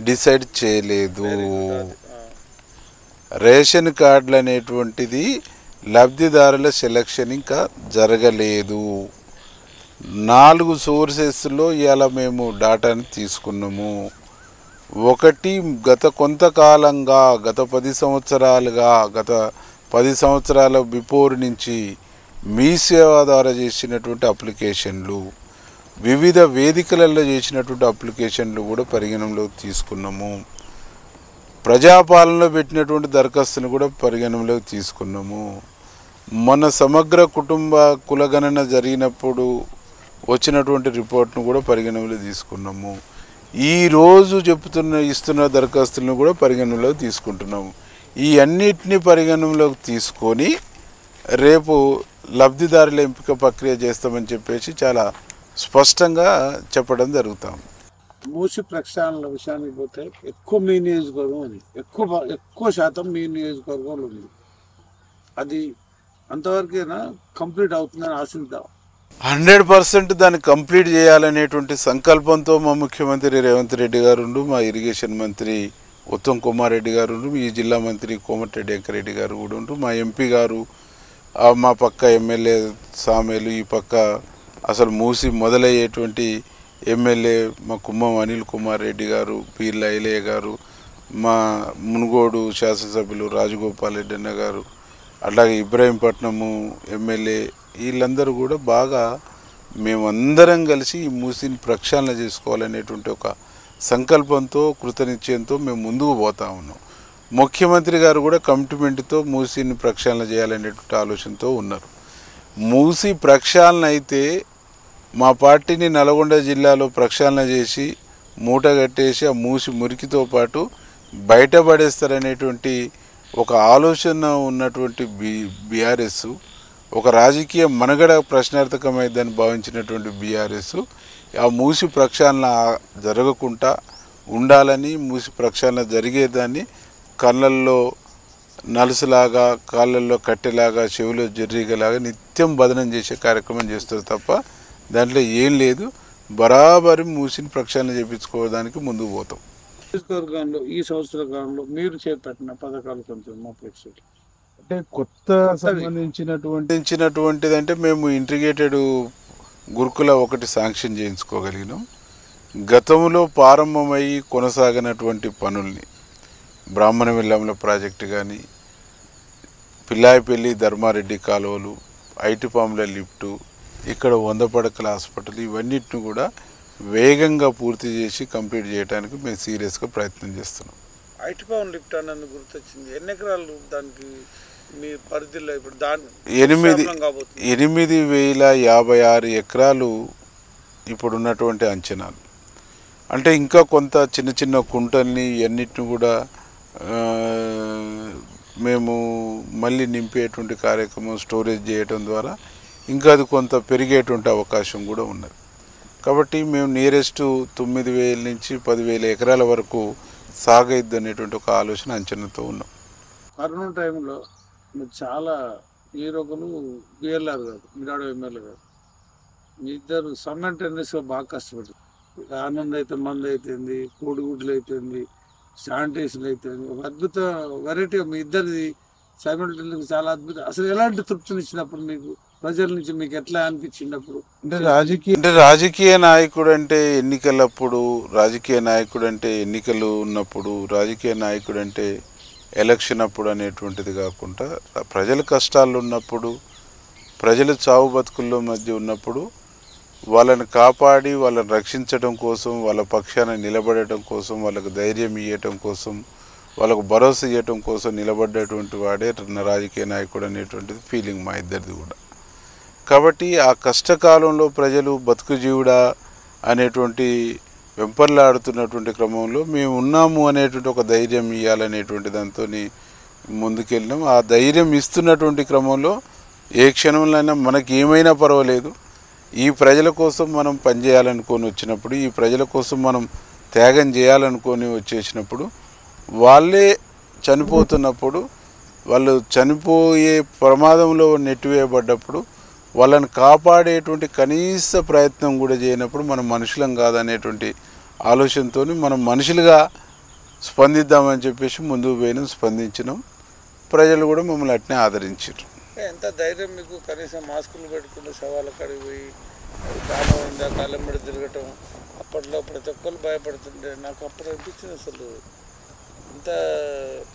[SPEAKER 3] డిసైడ్ చేయలేదు. రేషన్ కార్డులు అనేటువంటిది లబ్ధిదారుల సెలక్షన్ ఇంకా జరగలేదు. 4 సోర్సెస్లో ఇవాళ మేము డాటాని తీసుకున్నాము. ఒకటి, గత కొంతకాలంగా, గత 10 సంవత్సరాలుగా, గత 10 సంవత్సరాల బిఫోర్ నుంచి మీ సేవ ద్వారా చేసినటువంటి అప్లికేషన్లు, వివిధ వేదికలలో చేసినటువంటి అప్లికేషన్లు కూడా పరిగణనలోకి తీసుకున్నాము. ప్రజాపాలనలో పెట్టినటువంటి దరఖాస్తును కూడా పరిగణనలోకి తీసుకున్నాము. మన సమగ్ర కుటుంబ కులగణన జరిగినప్పుడు వచ్చినటువంటి రిపోర్ట్ను కూడా పరిగణనలోకి తీసుకున్నాము. ఈరోజు ఇస్తున్న దరఖాస్తులను కూడా పరిగణనలోకి తీసుకుంటున్నాము. ఈ అన్నిటినీ పరిగణనలోకి తీసుకొని రేపు లబ్ధిదారుల ఎంపిక ప్రక్రియ చేస్తామని చెప్పేసి చాలా స్పష్టంగా చెప్పడం జరుగుతాం.
[SPEAKER 4] మూసి ప్రక్షాళన విషయానికి పోతే ఎక్కువ మీ నియోజకవర్గం ఉంది, ఎక్కువ శాతం మీ నియోజకవర్గంలో ఉంది. అది అంతవరకైనా కంప్లీట్ అవుతుందని ఆశిద్దాం.
[SPEAKER 3] 100% దాన్ని కంప్లీట్ చేయాలనేటువంటి సంకల్పంతో మా ముఖ్యమంత్రి రేవంత్ రెడ్డి గారు, మా ఇరిగేషన్ మంత్రి ఉత్తమ్ కుమార్ రెడ్డి గారు, ఈ జిల్లా మంత్రి కోమటిరెడ్డి వెంకరెడ్డి గారు కూడా ఉంటూ, మా ఎంపీ గారు, మా పక్క ఎమ్మెల్యే సామేలు, ఈ పక్క అసలు మూసి మొదలయ్యేటువంటి ఎమ్మెల్యే మా కుమ్మం అనిల్ కుమార్ రెడ్డి గారు, పీర్ల ఐలయ్య గారు, మా మునుగోడు శాసనసభ్యులు రాజగోపాల్ రెడ్డి అన్న గారు, అట్లాగే ఇబ్రాహీంపట్నము ఎమ్మెల్యే, వీళ్ళందరూ కూడా బాగా మేమందరం కలిసి ఈ మూసిని ప్రక్షాళన చేసుకోవాలనేటువంటి ఒక సంకల్పంతో, కృతనిశ్చయంతో మేము ముందుకు పోతా ఉన్నాం. ముఖ్యమంత్రి గారు కూడా కమిట్మెంట్తో మూసిని ప్రక్షాళన చేయాలనేటువంటి ఆలోచనతో ఉన్నారు. మూసి ప్రక్షాళన అయితే మా పార్టీని నల్గొండ జిల్లాలో ప్రక్షాళన చేసి మూట కట్టేసి ఆ మూసి మురికితో పాటు బయటపడేస్తారనేటువంటి ఒక ఆలోచన ఉన్నటువంటి బీఆర్ఎస్ ఒక రాజకీయ మనుగడ ప్రశ్నార్థకమైందని భావించినటువంటి బీఆర్ఎస్ ఆ మూసి ప్రక్షాళన జరగకుండా ఉండాలని, మూసి ప్రక్షాళన జరిగేదాన్ని కళ్ళల్లో నలుసులాగా, కాళ్ళల్లో కట్టెలాగా, చెవిలో జర్రీగలాగా నిత్యం బదనం చేసే కార్యక్రమం చేస్తారు తప్ప దాంట్లో ఏం లేదు. బరాబరి మూసిని ప్రక్షాళన చేయించుకోవడానికి ముందుకు పోతాం.
[SPEAKER 4] నియోజకవర్గంలో ఈ సంవత్సర కాలంలో మీరు చేపట్టిన పథకాలు కొంచెం మా ప్రేక్షకులు
[SPEAKER 3] అంటే కొత్త సంబంధించినటువంటిది అంటే మేము ఇంటిగ్రేటెడ్ గురుకుల ఒకటి శాంక్షన్ చేయించుకోగలిగినాం. గతంలో ప్రారంభమై కొనసాగినటువంటి పనుల్ని బ్రాహ్మణ విల్లంల ప్రాజెక్టు కానీ, పిల్లాయిపల్లి ధర్మారెడ్డి కాలువలు, ఐటిపాముల లిఫ్టు, ఇక్కడ 100 పడకల హాస్పిటల్, ఇవన్నిటిని కూడా వేగంగా పూర్తి చేసి కంప్లీట్ చేయడానికి మేము సీరియస్గా ప్రయత్నం చేస్తున్నాం.
[SPEAKER 2] ఐటిపాముల లిఫ్ట్ అన్నందుకు గుర్తొచ్చింది. ఎన్ని ఎకరాలు దానికి మీ పరిధిలో ఇప్పుడు? దాని
[SPEAKER 3] 8,056 ఎకరాలు ఇప్పుడున్నటువంటి అంచనాలు. అంటే ఇంకా కొంత చిన్న చిన్న కుంటల్ని ఇవన్నిటిని కూడా మేము మళ్ళీ నింపేటువంటి కార్యక్రమం స్టోరేజ్ చేయడం ద్వారా ఇంకా అది కొంత పెరిగేటువంటి అవకాశం కూడా ఉన్నది. కాబట్టి మేము నియరెస్ట్ 9,000 నుంచి 10,000 ఎకరాల వరకు సాగైద్దు అనేటువంటి ఒక ఆలోచన అంచనాతో ఉన్నాం.
[SPEAKER 4] కరోనా టైంలో మీరు చాలా హీరోకులు బిఎల్ఆర్ గారు, మిరాడో ఎమ్మెల్యే గారు, మీ ఇద్దరు సమ్మెంటెన్స్గా బాగా కష్టపడ్డారు. ఆనంద్ అయితే మంది అయిపోయింది, కోడిగుడ్లు అయిపోయింది, శానిటైజేషన్ అయిపోయింది. ఒక అద్భుత వెరైటీ మీ ఇద్దరిది సైమల్టేనియస్గా చాలా అద్భుతం. అసలు ఎలాంటి తృప్తిని ఇచ్చినప్పుడు మీకు ప్రజల నుంచి మీకు ఎట్లా అనిపించినప్పుడు?
[SPEAKER 3] అంటే రాజకీయ నాయకుడు అంటే ఎన్నికలప్పుడు, రాజకీయ నాయకుడు అంటే ఎన్నికలు ఉన్నప్పుడు, రాజకీయ నాయకుడు అంటే ఎలక్షన్ అప్పుడు అనేటువంటిది కాకుండా ప్రజల కష్టాలు ఉన్నప్పుడు, ప్రజల చావు బతుకుల్లో మధ్య ఉన్నప్పుడు వాళ్ళని కాపాడి వాళ్ళని రక్షించడం కోసం, వాళ్ళ పక్షాన నిలబడటం కోసం, వాళ్ళకు ధైర్యం ఇవ్వటం కోసం, వాళ్ళకు భరోసా ఇవ్వటం కోసం నిలబడ్డటువంటి వాడే రాజకీయ నాయకుడు అనేటువంటిది ఫీలింగ్ మా ఇద్దరిది కూడా. కాబట్టి ఆ కష్టకాలంలో ప్రజలు బతుకు జీవుడా అనేటువంటి వెంపర్లాడుతున్నటువంటి క్రమంలో మేము ఉన్నాము అనేటువంటి ఒక ధైర్యం ఇవ్వాలనేటువంటి దాంతో ముందుకెళ్ళినాం. ఆ ధైర్యం ఇస్తున్నటువంటి క్రమంలో ఏ క్షణంలోనైనా మనకి ఏమైనా పర్వాలేదు, ఈ ప్రజల కోసం మనం పనిచేయాలనుకొని వచ్చినప్పుడు, ఈ ప్రజల కోసం మనం త్యాగం చేయాలనుకొని వచ్చేసినప్పుడు, వాళ్ళే చనిపోతున్నప్పుడు, వాళ్ళు చనిపోయే ప్రమాదంలో నెట్టివేయబడ్డప్పుడు వాళ్ళని కాపాడేటువంటి కనీస ప్రయత్నం కూడా చేయనప్పుడు మనం మనుషులం కాదనేటువంటి ఆలోచనతో మనం మనుషులుగా స్పందిద్దామని చెప్పేసి ముందుకు పోయినాం, స్పందించినాం. ప్రజలు కూడా మమ్మల్ని అట్నే ఆదరించారు.
[SPEAKER 2] ఎంత ధైర్యం మీకు? కనీసం మాస్కులు పెట్టుకుని శవాల కాడికి పోయి ప్రాణం ఉందా కాళ్ళెంబడి తిరగటం, అప్పట్లో ప్రతి ఒక్కరు భయపడుతుండే. నాకు అప్పుడు అనిపించింది అసలు ఇంత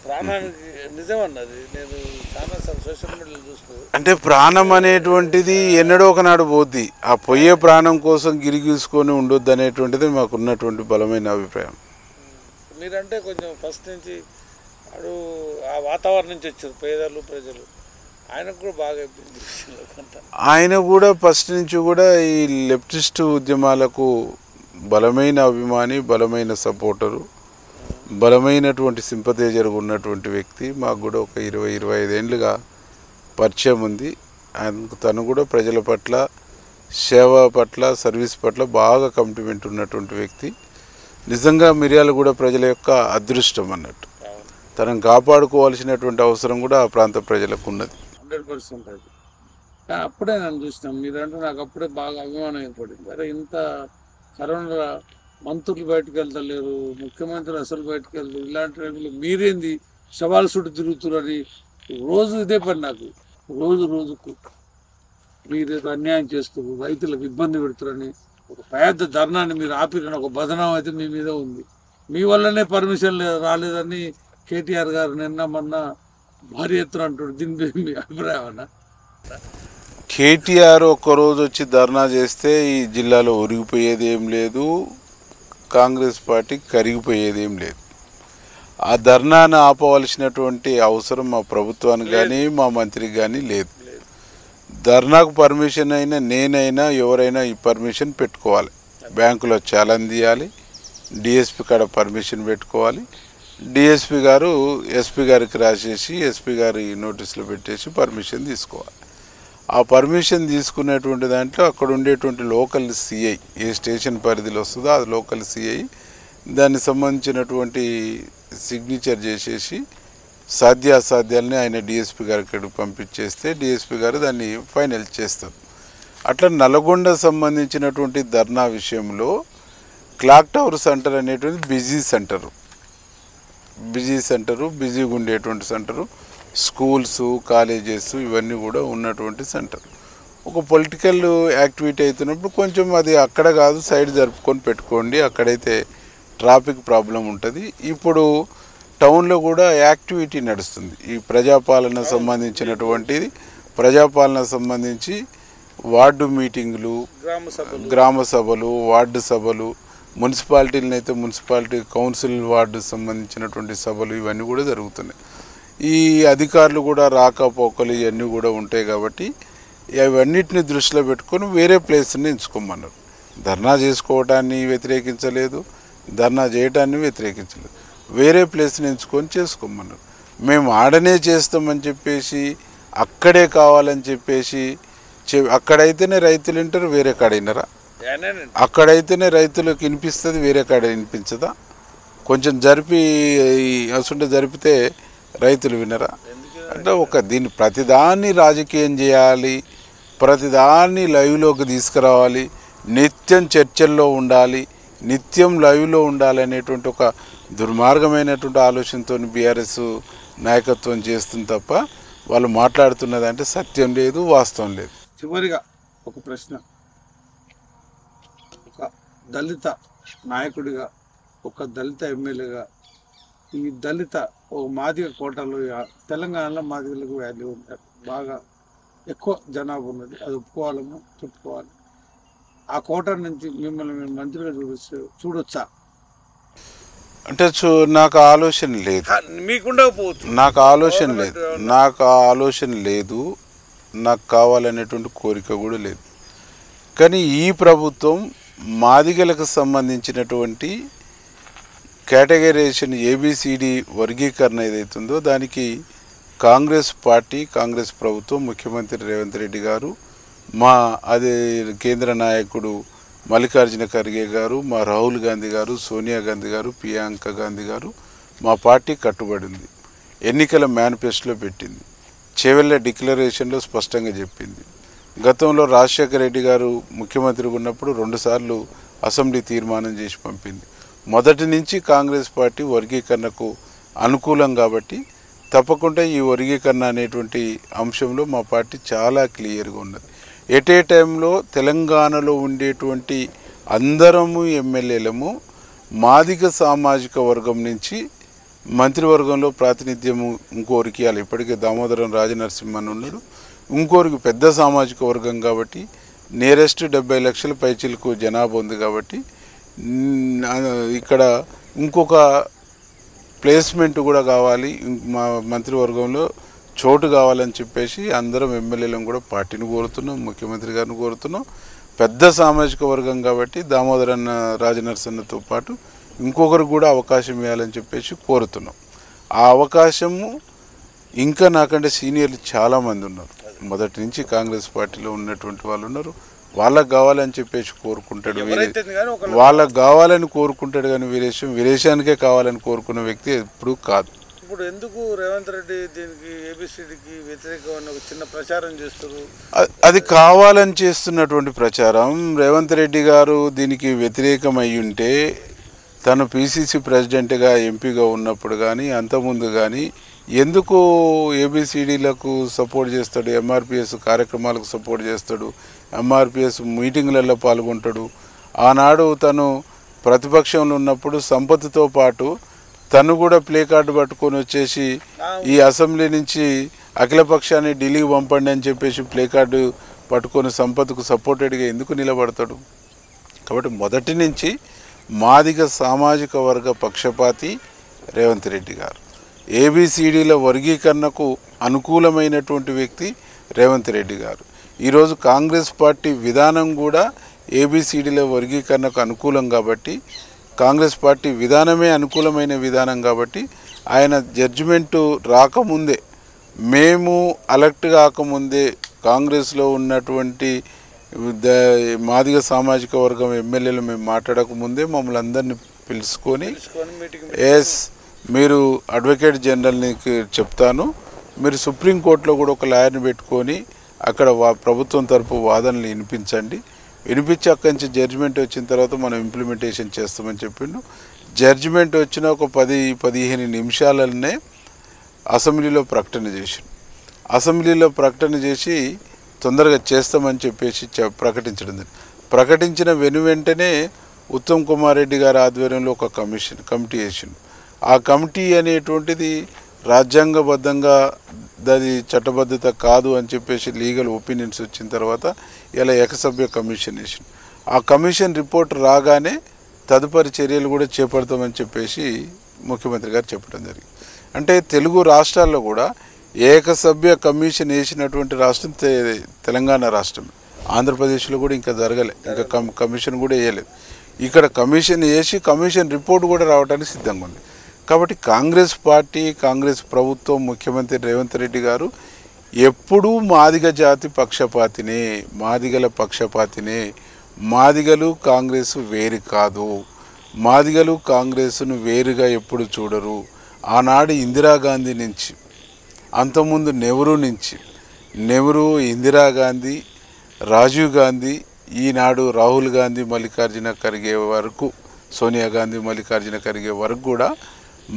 [SPEAKER 2] ప్రాణానికి నిజమన్నది. నేను చాలా సోషల్ మీడియాలో చూస్తూ,
[SPEAKER 3] అంటే ప్రాణం అనేటువంటిది ఎన్నడో ఒకనాడు పోద్ది, ఆ పొయ్యే ప్రాణం కోసం గిరిగీసుకొని ఉండొద్దు అనేటువంటిది మాకు ఉన్నటువంటి బలమైన అభిప్రాయం.
[SPEAKER 2] మీరంటే కొంచెం ఫస్ట్ నుంచి అడు ఆ వాతావరణం నుంచి వచ్చారు పేదలు ప్రజలు, ఆయనకు కూడా బాగా అయిపోయింది.
[SPEAKER 3] ఆయన కూడా ఫస్ట్ నుంచి కూడా ఈ లెఫ్టిస్ట్ ఉద్యమాలకు బలమైన అభిమాని, బలమైన సపోర్టరు, బలమైనటువంటి సింపథైజర్ ఉన్నటువంటి వ్యక్తి. మాకు కూడా ఒక 20-25 ఏళ్ళుగా పరిచయం ఉంది. తను కూడా ప్రజల పట్ల, సేవ పట్ల, సర్వీస్ పట్ల బాగా కమిట్మెంట్ ఉన్నటువంటి వ్యక్తి. నిజంగా మిర్యాలగూడ ప్రజల యొక్క అదృష్టం అన్నట్టు. తనను కాపాడుకోవాల్సినటువంటి అవసరం కూడా ఆ ప్రాంత ప్రజలకు ఉన్నది.
[SPEAKER 4] 100% అది. అప్పుడే నన్ను చూసినాం. మీరంటే నాకు అప్పుడే బాగా అభిమానం ఏర్పడింది. అరే ఇంత కరోనా మంత్రులు బయటకు వెళ్తలేరు, ముఖ్యమంత్రులు అసలు బయటకు వెళ్తారు, ఇలాంటి టైంలో మీరేంది శవాల చుట్టూ తిరుగుతున్నారు. రోజు ఇదే పని నాకు, రోజుకు మీరు అన్యాయం చేస్తారు, రైతులకు ఇబ్బంది పెడుతున్నారని ఒక పెద్ద ధర్నాన్ని మీరు ఆపిరని ఒక బదనాం అయితే మీ మీద ఉంది. మీ వల్లనే పర్మిషన్ రాలేదని కేటీఆర్ గారు నిన్న మొన్న భారీ ఎత్తున అంటాడు. దీనిపై మీ అభిప్రాయం అన్న?
[SPEAKER 3] కేటీఆర్ ఒక్కరోజు వచ్చి ధర్నా చేస్తే ఈ జిల్లాలో ఒరిగిపోయేది ఏం లేదు, కాంగ్రెస్ పార్టీ కరిగిపోయేది ఏం లేదు. ఆ ధర్నాను ఆపవలసినటువంటి అవసరం మా ప్రభుత్వానికి కానీ మా మంత్రికి కానీ లేదు. ధర్నాకు పర్మిషన్ అయినా నేనైనా ఎవరైనా ఈ పర్మిషన్ పెట్టుకోవాలి, బ్యాంకులో చాలాన్ తీయాలి, డిఎస్పి కాడ పర్మిషన్ పెట్టుకోవాలి, డిఎస్పి గారు ఎస్పీ గారికి రాసేసి ఎస్పీ గారి నోటీసులు పెట్టేసి పర్మిషన్ తీసుకోవాలి. ఆ పర్మిషన్ తీసుకునేటువంటి దాంట్లో అక్కడ ఉండేటువంటి లోకల్ సిఐ, ఏ స్టేషన్ పరిధిలో వస్తుందో అది లోకల్ సిఐ దానికి సంబంధించినటువంటి సిగ్నేచర్ చేసేసి సాధ్యాసాధ్యాలని ఆయన డిఎస్పి గారి ఇక్కడికి పంపించేస్తే డిఎస్పి గారు దాన్ని ఫైనల్ చేస్తారు. అట్లా నల్గొండ సంబంధించినటువంటి ధర్నా విషయంలో క్లాక్ టవర్ సెంటర్ అనేటువంటి బిజీ సెంటరు, బిజీగా ఉండేటువంటి సెంటరు, స్కూల్స్, కాలేజెస్ ఇవన్నీ కూడా ఉన్నటువంటి సెంటర్. ఒక పొలిటికల్ యాక్టివిటీ అవుతున్నప్పుడు కొంచెం అది అక్కడ కాదు, సైడ్ జరుపుకొని పెట్టుకోండి, అక్కడైతే ట్రాఫిక్ ప్రాబ్లం ఉంటుంది. ఇప్పుడు టౌన్లో కూడా యాక్టివిటీ నడుస్తుంది. ఈ ప్రజాపాలన సంబంధించి వార్డు మీటింగులు, గ్రామ సభలు, వార్డు సభలు, మున్సిపాలిటీలను అయితే మున్సిపాలిటీ కౌన్సిల్ వార్డు సంబంధించినటువంటి సభలు ఇవన్నీ కూడా జరుగుతున్నాయి. ఈ అధికారులు కూడా రాకపోకలు ఇవన్నీ కూడా ఉంటాయి కాబట్టి అవన్నిటిని దృష్టిలో పెట్టుకొని వేరే ప్లేస్ని ఎంచుకోమన్నారు. ధర్నా చేసుకోవటాన్ని వ్యతిరేకించలేదు, ధర్నా చేయటాన్ని వ్యతిరేకించలేదు, వేరే ప్లేస్ని ఎంచుకొని చేసుకోమన్నారు. మేము ఆడనే చేస్తామని చెప్పేసి అక్కడే కావాలని చెప్పేసి అక్కడైతేనే రైతులు వింటారు, వేరే కాడ వినరా? అక్కడైతేనే రైతులకు వినిపిస్తుంది, వేరే కాడ వినిపించదా? కొంచెం జరిపితే రైతులు వినరా? అంటే దీన్ని ప్రతిదాన్ని రాజకీయం చేయాలి, ప్రతిదాన్ని లైవ్లోకి తీసుకురావాలి, నిత్యం చర్చల్లో ఉండాలి, నిత్యం లైవ్లో ఉండాలి అనేటువంటి ఒక దుర్మార్గమైనటువంటి ఆలోచనతో బీఆర్ఎస్ నాయకత్వం చేస్తుంది తప్ప వాళ్ళు మాట్లాడుతున్నదంటే సత్యం లేదు, వాస్తవం లేదు.
[SPEAKER 4] చివరిగా ఒక ప్రశ్న, ఒక దళిత నాయకుడిగా, ఒక దళిత ఎమ్మెల్యేగా, ఈ దళిత ఒక మాదిగ కోటలో తెలంగాణలో మాదిగలకు వాల్యూ ఉంటారు, బాగా ఎక్కువ జనాభా ఉన్నది, అది ఒప్పుకోవాలము, చెప్పుకోవాలి. ఆ కోట నుంచి మిమ్మల్ని మేము మంత్రిగా చూడొచ్చా?
[SPEAKER 3] అంటే నాకు ఆలోచన లేదు, నాకు ఆలోచన లేదు, నాకు కావాలనేటువంటి కోరిక కూడా లేదు. కానీ ఈ ప్రభుత్వం మాదిగలకు సంబంధించినటువంటి కేటగరైజేషన్ ఏబిసిడి వర్గీకరణ ఏదైతుందో దానికి కాంగ్రెస్ పార్టీ, కాంగ్రెస్ ప్రభుత్వం, ముఖ్యమంత్రి రేవంత్ రెడ్డి గారు, మా అదే కేంద్ర నాయకుడు మల్లికార్జున ఖర్గే గారు, మా రాహుల్ గాంధీ గారు, సోనియా గాంధీ గారు, ప్రియాంక గాంధీ గారు మా పార్టీ కట్టుబడింది. ఎన్నికల మేనిఫెస్టోలో పెట్టింది, చెవెళ్ళ డిక్లరేషన్లో స్పష్టంగా చెప్పింది. గతంలో రాజశేఖర రెడ్డి గారు ముఖ్యమంత్రిగా ఉన్నప్పుడు 2 సార్లు అసెంబ్లీ తీర్మానం చేసి పంపింది. మొదటి నుంచి కాంగ్రెస్ పార్టీ వర్గీకరణకు అనుకూలం కాబట్టి తప్పకుండా ఈ వర్గీకరణ అనేటువంటి అంశంలో మా పార్టీ చాలా క్లియర్గా ఉన్నది. ఎట్ ఏ టైంలో తెలంగాణలో ఉండేటువంటి అందరము ఎమ్మెల్యేలము మాదిగ సామాజిక వర్గం నుంచి మంత్రివర్గంలో ప్రాతినిధ్యము ఇంకోరికి ఇవ్వాలి. ఇప్పటికే దామోదరం రాజనరసింహన్ ఉన్నాడు, ఇంకోరికి పెద్ద సామాజిక వర్గం కాబట్టి నియరెస్ట్ 70 లక్షల పైచిలకు జనాభా ఉంది కాబట్టి ఇక్కడ ఇంకొక ప్లేస్మెంట్ కూడా కావాలి, మా మంత్రివర్గంలో చోటు కావాలని చెప్పేసి అందరం ఎమ్మెల్యేలను కూడా పార్టీని కోరుతున్నాం, ముఖ్యమంత్రి గారిని కోరుతున్నాం. పెద్ద సామాజిక వర్గం కాబట్టి దామోదరన్న రాజనరసింహతో పాటు ఇంకొకరు కూడా అవకాశం ఇవ్వాలని చెప్పేసి కోరుతున్నాం. ఆ అవకాశము ఇంకా నాకంటే సీనియర్లు చాలామంది ఉన్నారు, మొదటి నుంచి కాంగ్రెస్ పార్టీలో ఉన్నటువంటి వాళ్ళు ఉన్నారు. వాళ్ళకు కావాలని చెప్పేసి కోరుకుంటాడు, వాళ్ళకు కావాలని కోరుకుంటాడు. కానీ వీరేశానికే కావాలని కోరుకున్న వ్యక్తి ఎప్పుడు కాదు.
[SPEAKER 2] ఇప్పుడు ఎందుకు రేవంత్ రెడ్డి దీనికి ఏబిసిడికి వ్యతిరేకమైన ఒక చిన్న ప్రచారం చేస్తారు?
[SPEAKER 3] అది కావాలని చేస్తున్నటువంటి ప్రచారం. రేవంత్ రెడ్డి గారు దీనికి వ్యతిరేకమై ఉంటే తను పిసిసి ప్రెసిడెంట్గా, ఎంపీగా ఉన్నప్పుడు కానీ అంతకుముందు కానీ ఎందుకు ఏబిసిడీలకు సపోర్ట్ చేస్తాడు, ఎంఆర్పిఎస్ కార్యక్రమాలకు సపోర్ట్ చేస్తాడు, ఎంఆర్పిఎస్ మీటింగ్లలో పాల్గొంటాడు. ఆనాడు తను ప్రతిపక్షంలో ఉన్నప్పుడు సంపత్తితో పాటు తను కూడా ప్లే కార్డు పట్టుకొని వచ్చేసి ఈ అసెంబ్లీ నుంచి అఖిలపక్షాన్ని ఢిల్లీకి పంపండి అని చెప్పేసి ప్లే కార్డు పట్టుకొని సంపత్కు సపోర్టెడ్గా ఎందుకు నిలబడతాడు? కాబట్టి మొదటి నుంచి మాదిగ సామాజిక వర్గ పక్షపాతి రేవంత్ రెడ్డి గారు. ఏబిసిడీల వర్గీకరణకు అనుకూలమైనటువంటి వ్యక్తి రేవంత్ రెడ్డి గారు. ఈరోజు కాంగ్రెస్ పార్టీ విధానం కూడా ఏబిసిడీల వర్గీకరణకు అనుకూలం కాబట్టి, కాంగ్రెస్ పార్టీ విధానమే అనుకూలమైన విధానం కాబట్టి ఆయన జడ్జిమెంటు రాకముందే, మేము అలర్ట్ కాకముందే కాంగ్రెస్లో ఉన్నటువంటి మాదిగ సామాజిక వర్గం ఎమ్మెల్యేలు మేము మాట్లాడక ముందే మమ్మల్ని అందరినీ పిలుచుకొని ఎస్ మీరు అడ్వకేట్ జనరల్ని చెప్తాను, మీరు సుప్రీంకోర్టులో కూడా ఒక లాయర్ని పెట్టుకొని అక్కడ ప్రభుత్వం తరపు వాదనలు వినిపించండి, వినిపించి అక్కడి నుంచి జడ్జిమెంట్ వచ్చిన తర్వాత మనం ఇంప్లిమెంటేషన్ చేస్తామని చెప్పిండు. జడ్జిమెంట్ వచ్చిన ఒక 10-15 నిమిషాలనే అసెంబ్లీలో ప్రకటన చేసిండు. అసెంబ్లీలో ప్రకటన చేసి తొందరగా చేస్తామని చెప్పేసి ప్రకటించడం. ప్రకటించిన వెంటనే ఉత్తమ్ కుమార్ రెడ్డి గారి ఆధ్వర్యంలో ఒక కమిటీ వేసిండు. ఆ కమిటీ అనేటువంటిది రాజ్యాంగబద్ధంగా అది చట్టబద్ధత కాదు అని చెప్పేసి లీగల్ ఒపీనియన్స్ వచ్చిన తర్వాత ఇలా ఏకసభ్య కమిషన్ వేసిండు. ఆ కమిషన్ రిపోర్ట్ రాగానే తదుపరి చర్యలు కూడా చేపడతామని చెప్పేసి ముఖ్యమంత్రి గారు చెప్పడం జరిగింది. అంటే తెలుగు రాష్ట్రాల్లో కూడా ఏకసభ్య కమిషన్ వేసినటువంటి రాష్ట్రం తెలంగాణ రాష్ట్రం. ఆంధ్రప్రదేశ్లో కూడా ఇంకా జరగలే, ఇంకా కమిషన్ కూడా వేయలేదు. ఇక్కడ కమిషన్ వేసి కమిషన్ రిపోర్ట్ కూడా రావడానికి సిద్ధంగా ఉంది. కాబట్టి కాంగ్రెస్ పార్టీ, కాంగ్రెస్ ప్రభుత్వం, ముఖ్యమంత్రి రేవంత్ రెడ్డి గారు ఎప్పుడూ మాదిగ జాతి పక్షపాతినే, మాదిగల పక్షపాతినే. మాదిగలు కాంగ్రెస్ వేరు కాదు, మాదిగలు కాంగ్రెస్ను వేరుగా ఎప్పుడు చూడరు. ఆనాడు ఇందిరాగాంధీ నుంచి, అంతకుముందు నెహ్రూ, ఇందిరాగాంధీ, రాజీవ్ గాంధీ, ఈనాడు రాహుల్ గాంధీ, మల్లికార్జున ఖర్గే వరకు, సోనియా గాంధీ, మల్లికార్జున ఖర్గే వరకు కూడా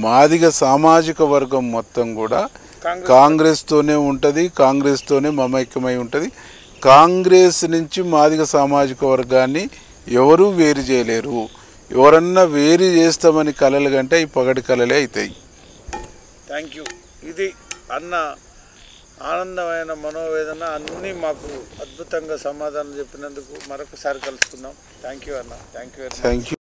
[SPEAKER 3] మాదిగ సామాజిక వర్గం మొత్తం కూడా కాంగ్రెస్తోనే ఉంటుంది, కాంగ్రెస్తోనే మమైక్యమై ఉంటుంది. కాంగ్రెస్ నుంచి మాదిగ సామాజిక వర్గాన్ని ఎవరూ వేరు చేయలేరు. ఎవరన్నా వేరు చేస్తామని కలలు కంటే ఈ పగటి కలలే అవుతాయి.
[SPEAKER 4] Thank you. ఇది అన్న ఆనందమైన మనోవేదన అన్నీ మాకు అద్భుతంగా సమాధానం చెప్పినందుకు మరొకసారి కలుసుకుందాం. థ్యాంక్ యూ అన్న. Thank you.